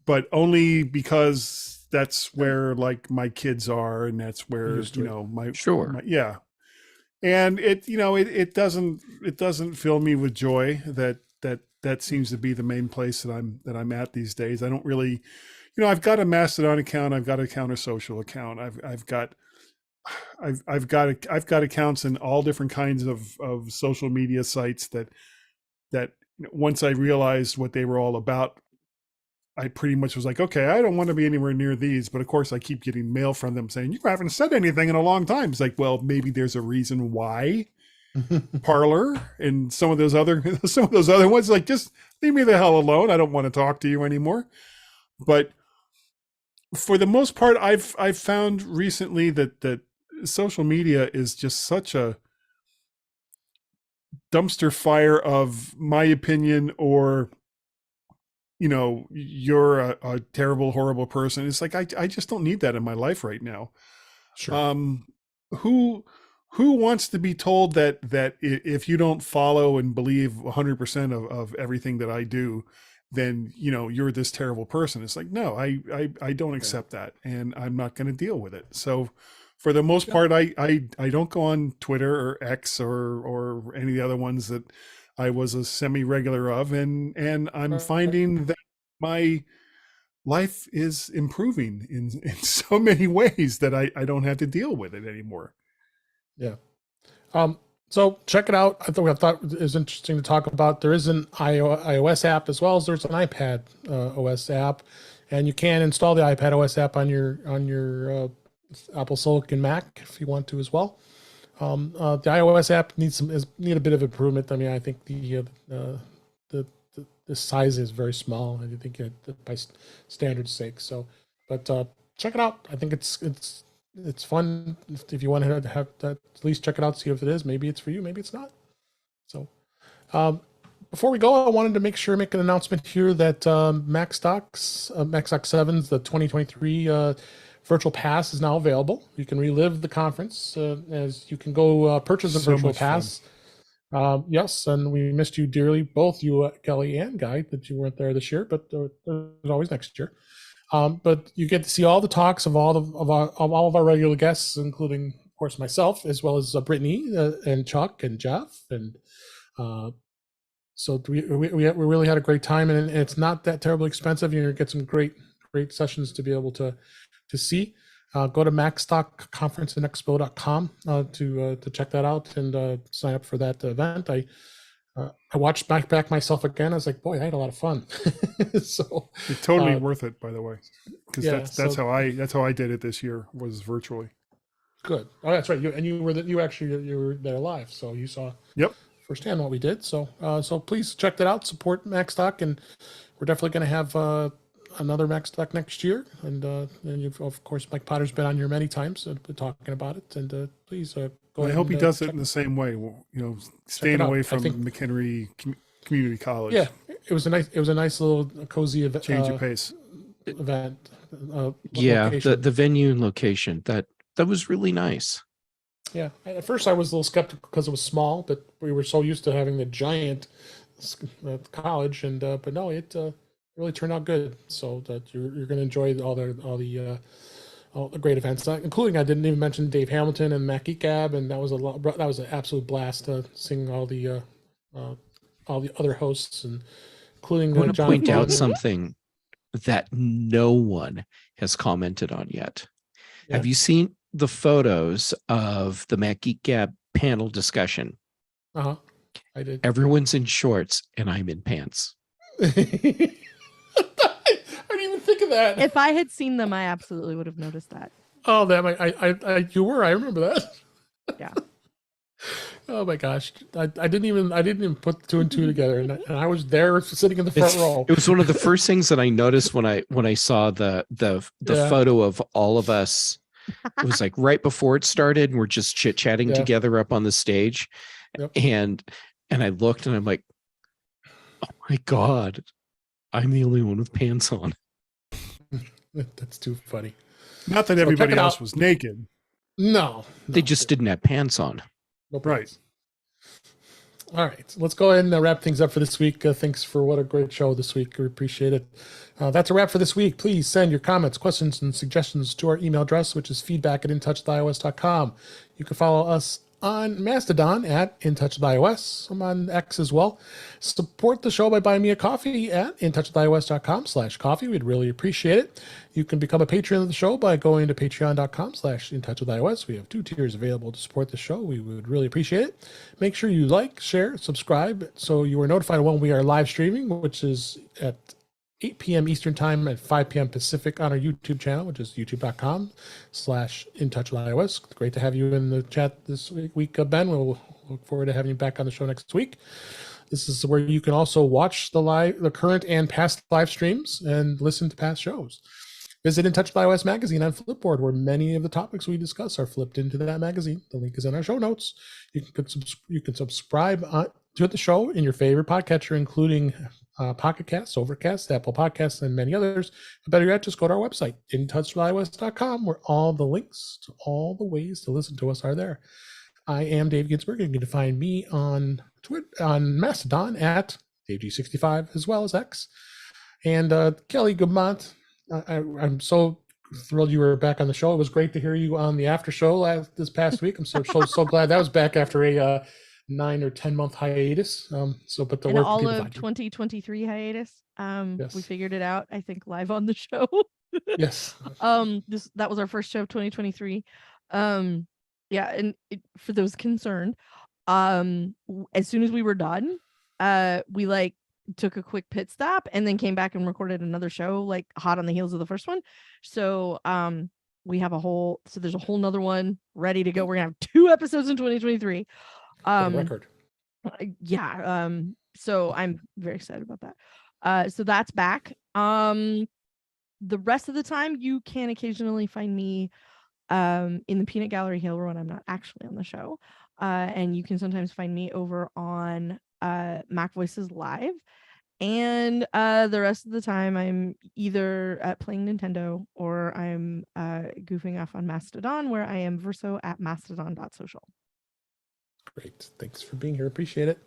but only because that's where like my kids are, and that's where my and it doesn't fill me with joy that seems to be the main place that I'm at these days. I don't really, I've got a Mastodon account, I've got a Counter Social account, I've got accounts in all different kinds of social media sites that once I realized what they were all about, I pretty much was like, okay, I don't want to be anywhere near these. But of course I keep getting mail from them saying, you haven't said anything in a long time. It's like, well, maybe there's a reason why. Parlor and some of those other ones, like, just leave me the hell alone. I don't want to talk to you anymore. But for the most part, I've found recently that social media is just such a dumpster fire of my opinion, or you're a terrible, horrible person. It's like I just don't need that in my life right now. Sure. who wants to be told that if you don't follow and believe 100% of everything that I do, then you're this terrible person. It's like, no, I don't accept that, and I'm not going to deal with it. So for the most part, I don't go on Twitter or X or any of the other ones that I was a semi-regular of, and I'm finding that my life is improving in so many ways that I don't have to deal with it anymore. Yeah. So check it out. I thought it was interesting to talk about. There is an iOS app as well as there's an iPad OS app, and you can install the iPad OS app on your Apple Silicon Mac if you want to as well. The iOS app need a bit of improvement. I mean, I think the size is very small, and I think by standard's sake. So, but check it out. I think it's fun if you want to have that. At least check it out, see if it is. Maybe it's for you, maybe it's not. So, before we go, I wanted to make an announcement here that MacStock 7's the 2023 virtual pass is now available. You can relive the conference as you can go purchase a virtual pass. Yes, and we missed you dearly, both you, Kelly and Guy, that you weren't there this year, but there's always next year. But you get to see all the talks of all of our regular guests, including, of course, myself, as well as Brittany and Chuck and Jeff, and so we really had a great time, and it's not that terribly expensive. You're gonna get some great sessions to be able to see. Go to macstockconferenceandexpo.com to check that out and sign up for that event. I watched back myself again. I was like, boy, I had a lot of fun. So it's totally worth it, by the way, because that's how I did it this year, was virtually. Good. Oh, that's right. You were there live, so you saw firsthand what we did. So please check that out. Support MacStock, and we're definitely going to have another MacStock next year, and you've, of course, Mike Potter's been on here many times and been talking about it, and please go ahead. I hope he does it in the same way. Staying away from McHenry Community College. Yeah, it was a nice little cozy event. Change of pace event. The venue and location that was really nice. Yeah, at first I was a little skeptical because it was small, but we were so used to having the giant college, and but no, it really turned out good. So that you're going to enjoy all the great events, including, I didn't even mention Dave Hamilton and Mac Gab, and that was an absolute blast seeing all the other hosts, and including I want to John point out something that no one has commented on yet. Yeah. Have you seen the photos of the Mac Geek Gab panel discussion? I did. Everyone's in shorts and I'm in pants. I didn't even think of that. If I had seen them, I absolutely would have noticed that. Oh, that you were. I remember that. Yeah. Oh my gosh, I didn't even put two and two together, and I was there sitting in the front row. It was one of the first things that I noticed when I saw the photo of all of us. It was like right before it started, and we're just chit chatting together up on the stage, and I looked and I'm like, oh my God, I'm the only one with pants on. That's too funny. Not that everybody else was naked. No, they just didn't have pants on. No, right. All right. Let's go ahead and wrap things up for this week. Thanks for what a great show this week. We appreciate it. That's a wrap for this week. Please send your comments, questions, and suggestions to our email address, which is feedback@intouchwithios.com. You can follow us on Mastodon at InTouchWithIOS. I'm on X as well. Support the show by buying me a coffee at InTouchWithIOS.com/coffee. We'd really appreciate it. You can become a patron of the show by going to patreon.com/InTouchWithIOS. We have 2 tiers available to support the show. We would really appreciate it. Make sure you like, share, subscribe so you are notified when we are live streaming, which is at 8 p.m. Eastern Time at 5 p.m. Pacific on our YouTube channel, which is youtube.com/InTouchWithIOS. Great to have you in the chat this week, Ben. We'll look forward to having you back on the show next week. This is where you can also watch the current and past live streams and listen to past shows. Visit In Touch with iOS magazine on Flipboard, where many of the topics we discuss are flipped into that magazine. The link is in our show notes. You can subscribe to the show in your favorite podcatcher, including Pocket Casts, Overcast, Apple Podcasts, and many others. But better yet, just go to our website, intouchwithios.com, where all the links to all the ways to listen to us are there. I am Dave Ginsburg. You can find me on Twitter, on Mastodon at DaveG65, as well as X. And Kelly Goodmont, I'm so thrilled you were back on the show. It was great to hear you on the after show this past week. I'm so glad that was back after a 9 or 10 month hiatus. But the and work all of 2023 hiatus. Yes. We figured it out, I think, live on the show. Yes. That was our first show of 2023. Yeah, and for those concerned, as soon as we were done, we took a quick pit stop and then came back and recorded another show hot on the heels of the first one. So we have there's a whole nother one ready to go. We're gonna have 2 episodes in 2023. Record. Yeah. So I'm very excited about that. So that's back. The rest of the time you can occasionally find me in the Peanut Gallery Hill when I'm not actually on the show. And you can sometimes find me over on Mac Voices Live. And the rest of the time I'm either playing Nintendo or I'm goofing off on Mastodon, where I am Verso at mastodon.social. Great. Thanks for being here. Appreciate it.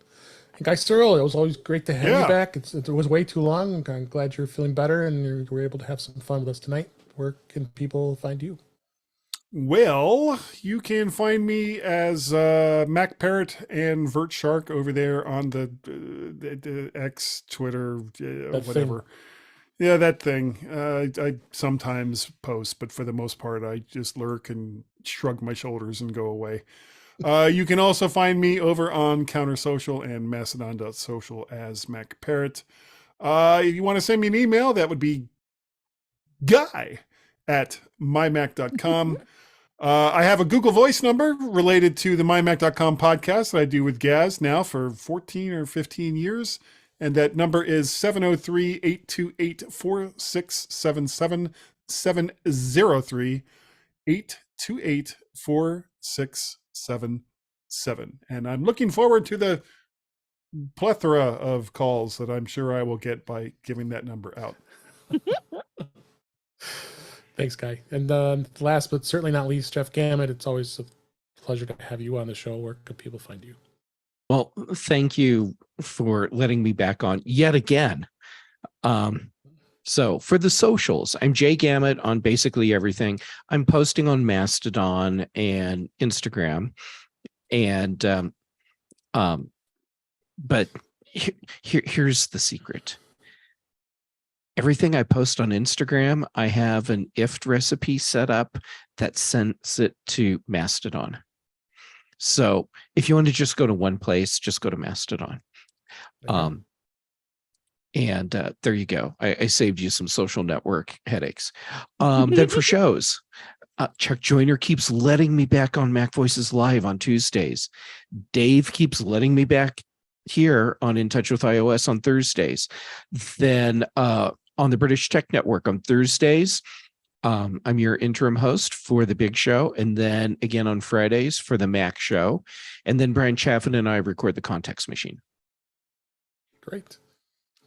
And Guy Searle, it was always great to have you back. It was way too long. I'm glad you're feeling better and you were able to have some fun with us tonight. Where can people find you? Well, you can find me as Mac Parrot and Vert Shark over there on the X, Twitter, whatever. Thing. Yeah, that thing. I sometimes post, but for the most part, I just lurk and shrug my shoulders and go away. You can also find me over on Counter Social and Mastodon.social as Mac Parrot. If you want to send me an email, that would be guy@mymac.com. I have a Google Voice number related to the mymac.com podcast that I do with Gaz now for 14 or 15 years. And that number is 703-828-4677, 703-828-4677. And I'm looking forward to the plethora of calls that I'm sure I will get by giving that number out. Thanks, Guy. And last but certainly not least, Jeff Gamet, it's always a pleasure to have you on the show. Where can people find you? Well, thank you for letting me back on yet again. So for the socials, I'm Jay Gamet on basically everything. I'm posting on Mastodon and Instagram. And but here's the secret. Everything I post on Instagram, I have an IFT recipe set up that sends it to Mastodon. So if you want to just go to one place, just go to Mastodon. And there you go. I saved you some social network headaches. Then for shows, Chuck Joyner keeps letting me back on Mac Voices Live on Tuesdays. Dave keeps letting me back here on In Touch with iOS on Thursdays. Then on the British Tech Network on Thursdays, I'm your interim host for the big show. And then again on Fridays for the Mac show. And then Brian Chaffin and I record the Context Machine. Great.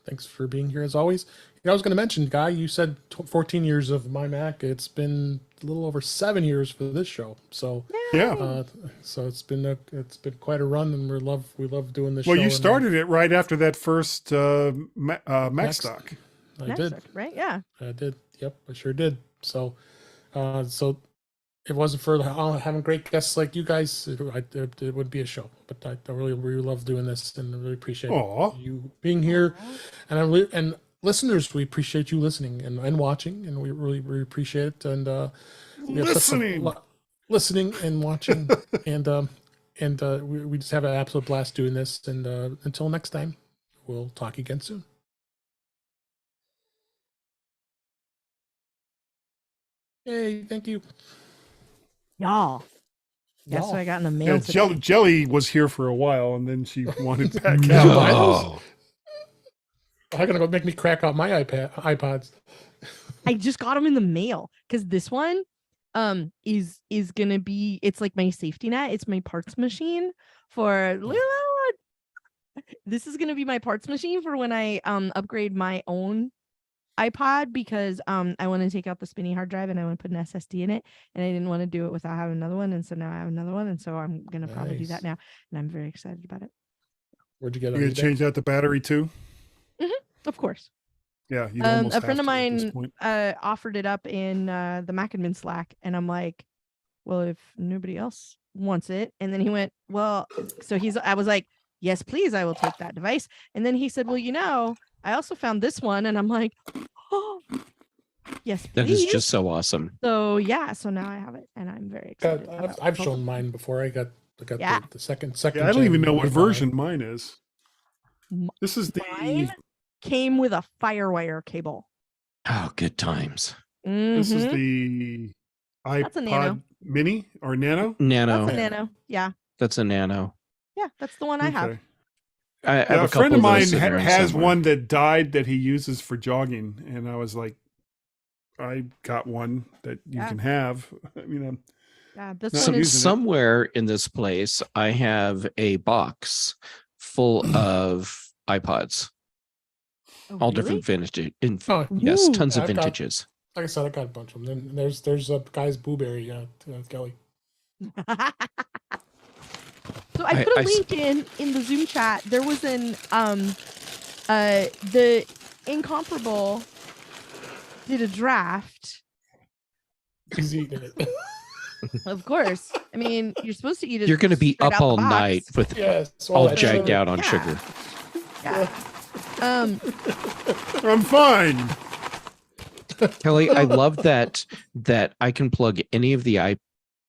Thanks for being here as always. I was going to mention, Guy, you said 14 years of my Mac. It's been a little over 7 years for this show. So yeah. So it's been quite a run, and we love doing this show. Well, you started it right after that first Mac Stock. I did. Right? Yeah. I did. Yep, I sure did. So if it wasn't for having great guests like you guys, it would be a show. But I really love doing this, and I really appreciate you being here. And listeners, we appreciate you listening and watching, and we really appreciate it. And listening and watching, and we just have an absolute blast doing this. And until next time, we'll talk again soon. Hey, thank you. Y'all. That's what I got in the mail today. Jelly was here for a while, and then she wanted back out. How gonna go make me crack out my iPods? I just got them in the mail because this one is gonna be, it's like my safety net. It's my parts machine for This is gonna be my parts machine for when I upgrade my own iPod, because I want to take out the spinny hard drive and I want to put an SSD in it, and I didn't want to do it without having another one, and so now I have another one, and so I'm gonna probably do that Nice. now, and I'm very excited about it. Where'd you get You're it? gonna change out the battery too? Of course. Yeah, you almost A friend have of to at this mine point. offered it up in the Mac admin Slack, and I'm like, well, if nobody else wants it, and then he went, well, so I was like, yes, please, I will take that device, and then he said, well, I also found this one, and I'm like, oh, yes, please. That is just so awesome. So yeah, so now I have it, and I'm very excited. I've shown mine before. I got Yeah. the second. Yeah, I don't even gen know what Wi-Fi. version mine is. This is the Mine came with a FireWire cable. Oh, good times. this is Mhm. the That's a Nano. iPod Mini or Nano. Nano. That's a Nano. Yeah, That's a Nano. yeah, that's the one I have. Okay. I have Yeah, a a friend couple of of mine those sitting around has somewhere. one that died that he uses for jogging, and I was like, I got one that you Yeah. can have. I mean, Yeah, this Not So, one is. using it. somewhere in this place, I have a box full of iPods, Oh, all really? different vintage. Oh, Yes, Ooh. tons of I've got- vintages. like I said, I got a bunch of them. Then there's a guy's Blueberry, Kelly. So I put a I s- link in the Zoom chat. There was an the Incomparable did a draft. He's eating it. Of course. I mean, you're supposed to eat it. You're going to be straight up out the all box. night with Yes, all that jagged sugar. out on Yeah. sugar. Yeah. I'm fine. Kelly, I love that I can plug any of the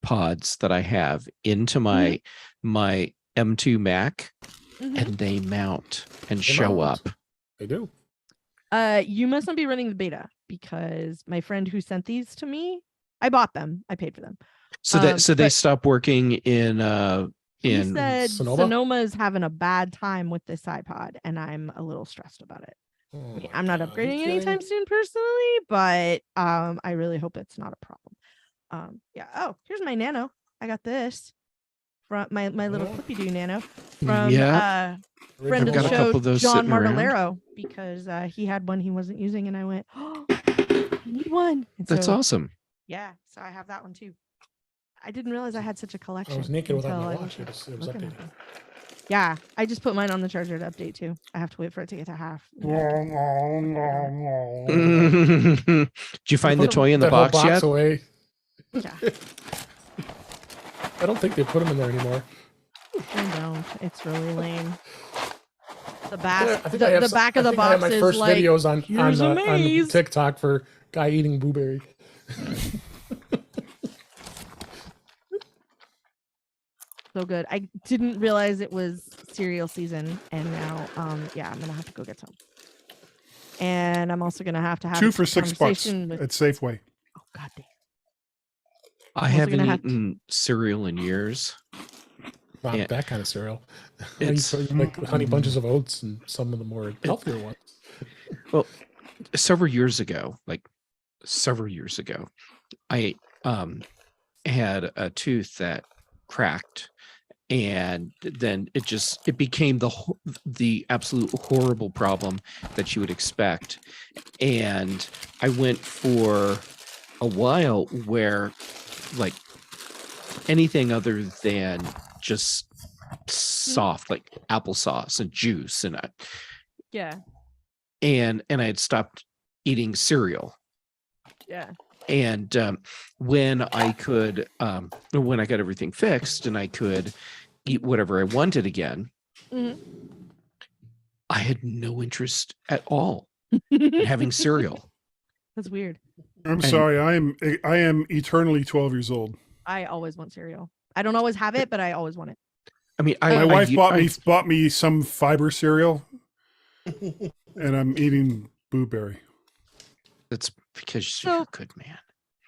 iPods that I have into my M2 Mac, Mhm. and they mount and They show mount. up. They do. You must not be running the beta, because my friend who sent these to me, I bought them. I paid for them. So they but stopped working in He said Sonoma? Sonoma is having a bad time with this iPod, and I'm a little stressed about it. Oh I mean, my I'm not God, upgrading you anytime kidding? soon personally, but I really hope it's not a problem. Yeah. Oh, here's my Nano. I got this from my little Oh. Flippy Do Nano from Yeah. friend I've of got the a show, couple of those John sitting around. Martellero, because he had one he wasn't using, and I went, oh, I need one. And That's so, awesome. yeah, so I have that one too. I didn't realize I had such a collection. I was naked without until my I watch. went It was looking at updating. them. Yeah, I just put mine on the charger to update too. I have to wait for it to get to half. Did you find the Put toy in the that whole box yet? away. Yeah, I don't think they put them in there anymore. I don't. It's really lame. The Yeah, back, I think I have the some- back of I the think I have box my is first like, videos on here's a maze. TikTok for guy eating blueberry. so good. I didn't realize it was cereal season, and now, yeah, I'm gonna have to go get some. And I'm also gonna have to have 2 a for $6 conversation with. at Safeway. Oh God damn. I also haven't gonna have eaten cereal in years. Not Yeah. that kind of cereal. It's- It's like honey bunches of oats and some of the more healthier ones. Well, several years ago, I had a tooth that cracked, and then it became the absolute horrible problem that you would expect. And I went for a while where, like, anything other than just soft, like applesauce and juice, Yeah. and I had stopped eating cereal. Yeah. And when I got everything fixed and I could eat whatever I wanted again, Mhm. I had no interest at all in having cereal. That's weird. I'm sorry. I am eternally 12 years old. I always want cereal. I don't always have it, but I always want it. I mean, My wife bought me some fiber cereal, and I'm eating blueberry. That's because So- you're a good man.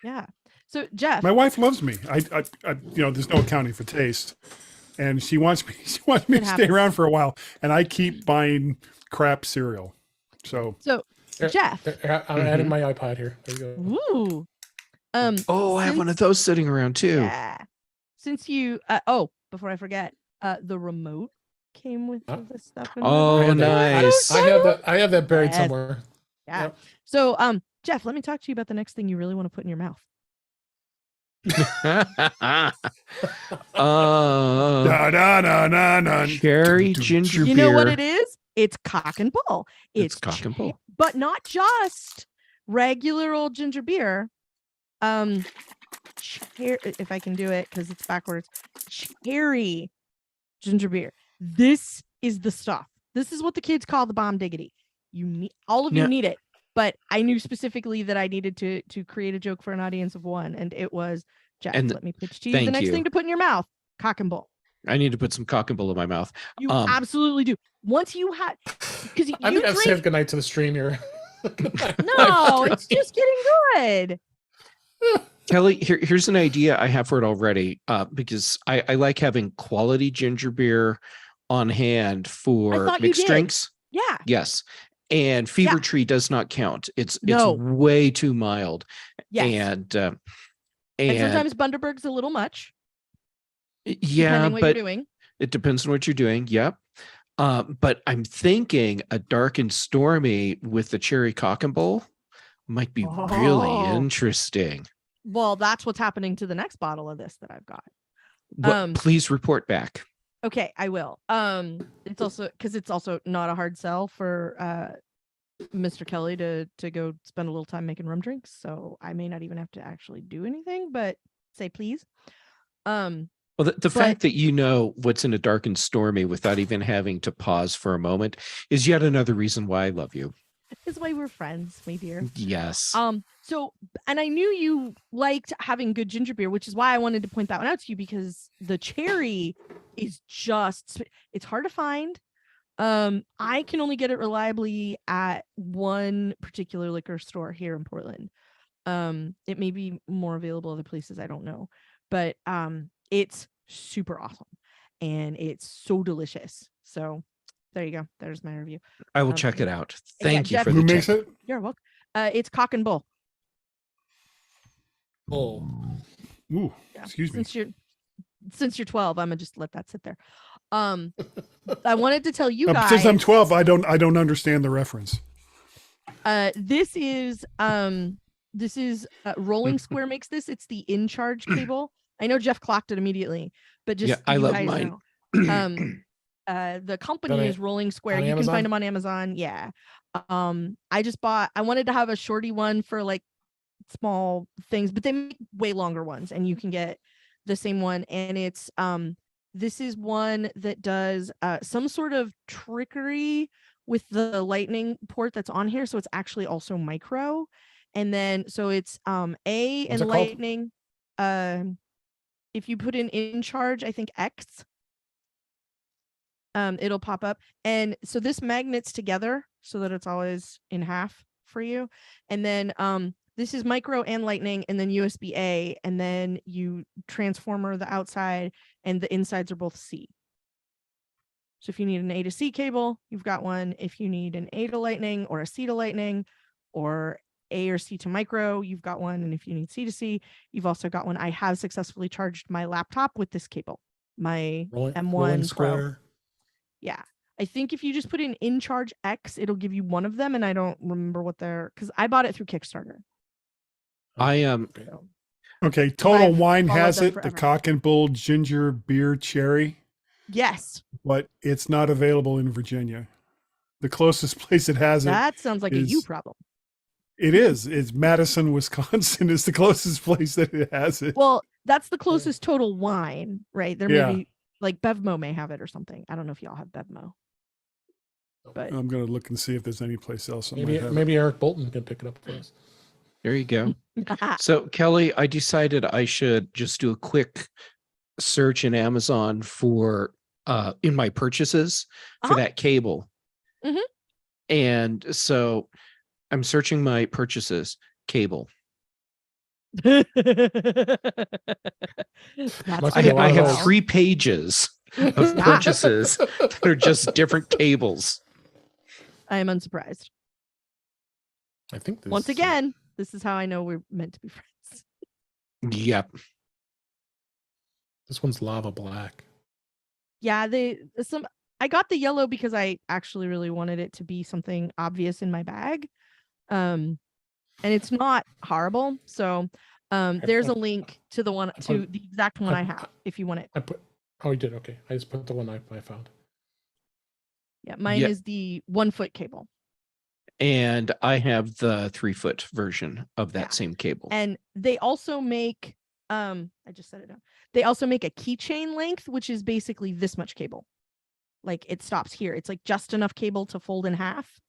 Yeah. So Jeff, My wife loves me. I there's no accounting for taste, and she wants me. She wants me It to stay happens. around for a while, and I keep buying crap cereal. So Jeff. I'm adding my iPod here. There you go. Ooh. Oh, I have one of since- those sitting around too. Yeah. Since you before I forget, the remote came with Huh? this stuff. In Oh, have that. nice. I have that buried Yes. somewhere. Yeah. Yep. So, Jeff, let me talk to you about the next thing you really want to put in your mouth. Da, da, da, da, da. Cherry ginger You beer. know what it is? It's cock and bull. It's cock and bull. But not just regular old ginger beer. If I can do it because it's backwards. Cherry ginger beer. This is the stuff. This is what the kids call the bomb diggity. You need all of you need it. But I knew specifically that I needed to create a joke for an audience of one, and it was Jeff. And let me pitch to you the next thing to put in your mouth: cock and bull. I need to put some cock and bull in my mouth. You absolutely do. Once you had, because you I'm gonna drink. say good night to the stream here. No, it's just getting good. Kelly, here's an idea I have for it already. Because I like having quality ginger beer on hand for mixed drinks. Yeah. Yes. And Fever Tree does not count. It's No. way too mild. Yes. And sometimes Bundaberg's a little much. Yeah, depending what but you're doing. it depends on what you're doing. Yep. But I'm thinking a dark and stormy with the cherry cock and bull might be really interesting. Well, that's what's happening to the next bottle of this that I've got. But please report back. Okay, I will. It's also not a hard sell for Mr. Kelly to go spend a little time making rum drinks, so I may not even have to actually do anything, but say please. Well, the fact that you know what's in a dark and stormy without even having to pause for a moment is yet another reason why I love you. It's why we're friends, my dear. Yes. So, and I knew you liked having good ginger beer, which is why I wanted to point that one out to you, because the cherry is just, it's hard to find. I can only get it reliably at one particular liquor store here in Portland. It may be more available other places, I don't know, but it's super awesome and it's so delicious. So there you go. There's my review. I will check it out. Thank you Jeff, for the Who makes it? You're welcome. It's Cock and Bull. Bull. Ooh, Yeah. excuse me. Since you're 12, I'm gonna just let that sit there. I wanted to tell you guys. Since I'm 12, I don't understand the reference. This is Rolling Square makes this. It's the In Charge cable. I know Jeff clocked it immediately, but just I you love guys mine. know. The company is Rolling Square. You can find them on Amazon. Yeah. I wanted to have a shorty one for like small things, but they make way longer ones, and you can get the same one. And it's this is one that does some sort of trickery with the lightning port that's on here, so it's actually also micro. And then so it's A and lightning. If you put in charge, I think X, it'll pop up. And so this magnets together so that it's always in half for you. And then this is micro and lightning, and then USB A, and then you transformer the outside, and the insides are both C. So if you need an A to C cable, you've got one. If you need an A to lightning or a C to lightning or A or C to micro, you've got one. And if you need C to C, you've also got one. I have successfully charged my laptop with this cable, my M1 Pro. Yeah. I think if you just put in charge X, it'll give you one of them. And I don't remember what they're, because I bought it through Kickstarter. Okay, Total Wine has it, the Cock and Bull Ginger Beer Cherry. Yes. But it's not available in Virginia. The closest place it has that sounds like a you problem. It is. It's Madison, Wisconsin is the closest place that it has it. Well, that's the closest Total Wine, right? There may be, like Bevmo may have it or something. I don't know if y'all have Bevmo. But I'm going to look and see if there's any place else. Maybe Eric Bolton can pick it up for us. There you go. So Kelly, I decided I should just do a quick search in Amazon for in my purchases for that cable. Mm-hmm. And so I'm searching my purchases cable. I have 3 pages of purchases that are just different cables. I am unsurprised. I think once again, this is how I know we're meant to be friends. Yep. This one's lava black. Yeah, I got the yellow because I actually really wanted it to be something obvious in my bag. And it's not horrible. So there's a link to the one to the exact one I have if you want it. Oh, you did? Okay. I just put the one I found. Yeah, mine is the 1 foot cable. And I have the 3-foot version of that same cable. And they also make I just set it down. They also make a keychain length, which is basically this much cable. Like it stops here. It's like just enough cable to fold in half.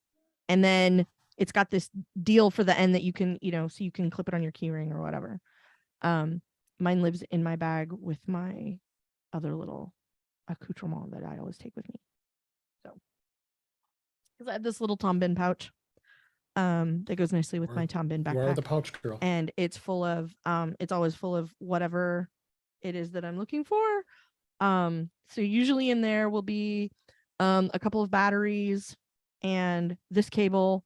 And then it's got this deal for the end that you can, so you can clip it on your keyring or whatever. Mine lives in my bag with my other little accoutrement that I always take with me. So, because I have this little Tom Bin pouch that goes nicely with my Tom Bin backpack. Where are the pouch girl? And it's full of, it's always full of whatever it is that I'm looking for. So usually in there will be a couple of batteries and this cable,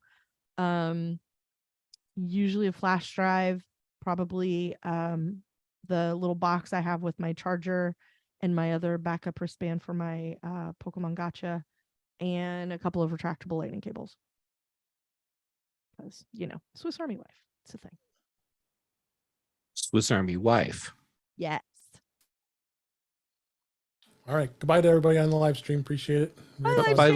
usually a flash drive, probably the little box I have with my charger and my other backup wristband for my Pokemon Gacha, and a couple of retractable lightning cables. Because, Swiss Army wife. It's a thing. Swiss Army wife. Yes. All right. Goodbye to everybody on the live stream. Appreciate it. Bye, live Bye,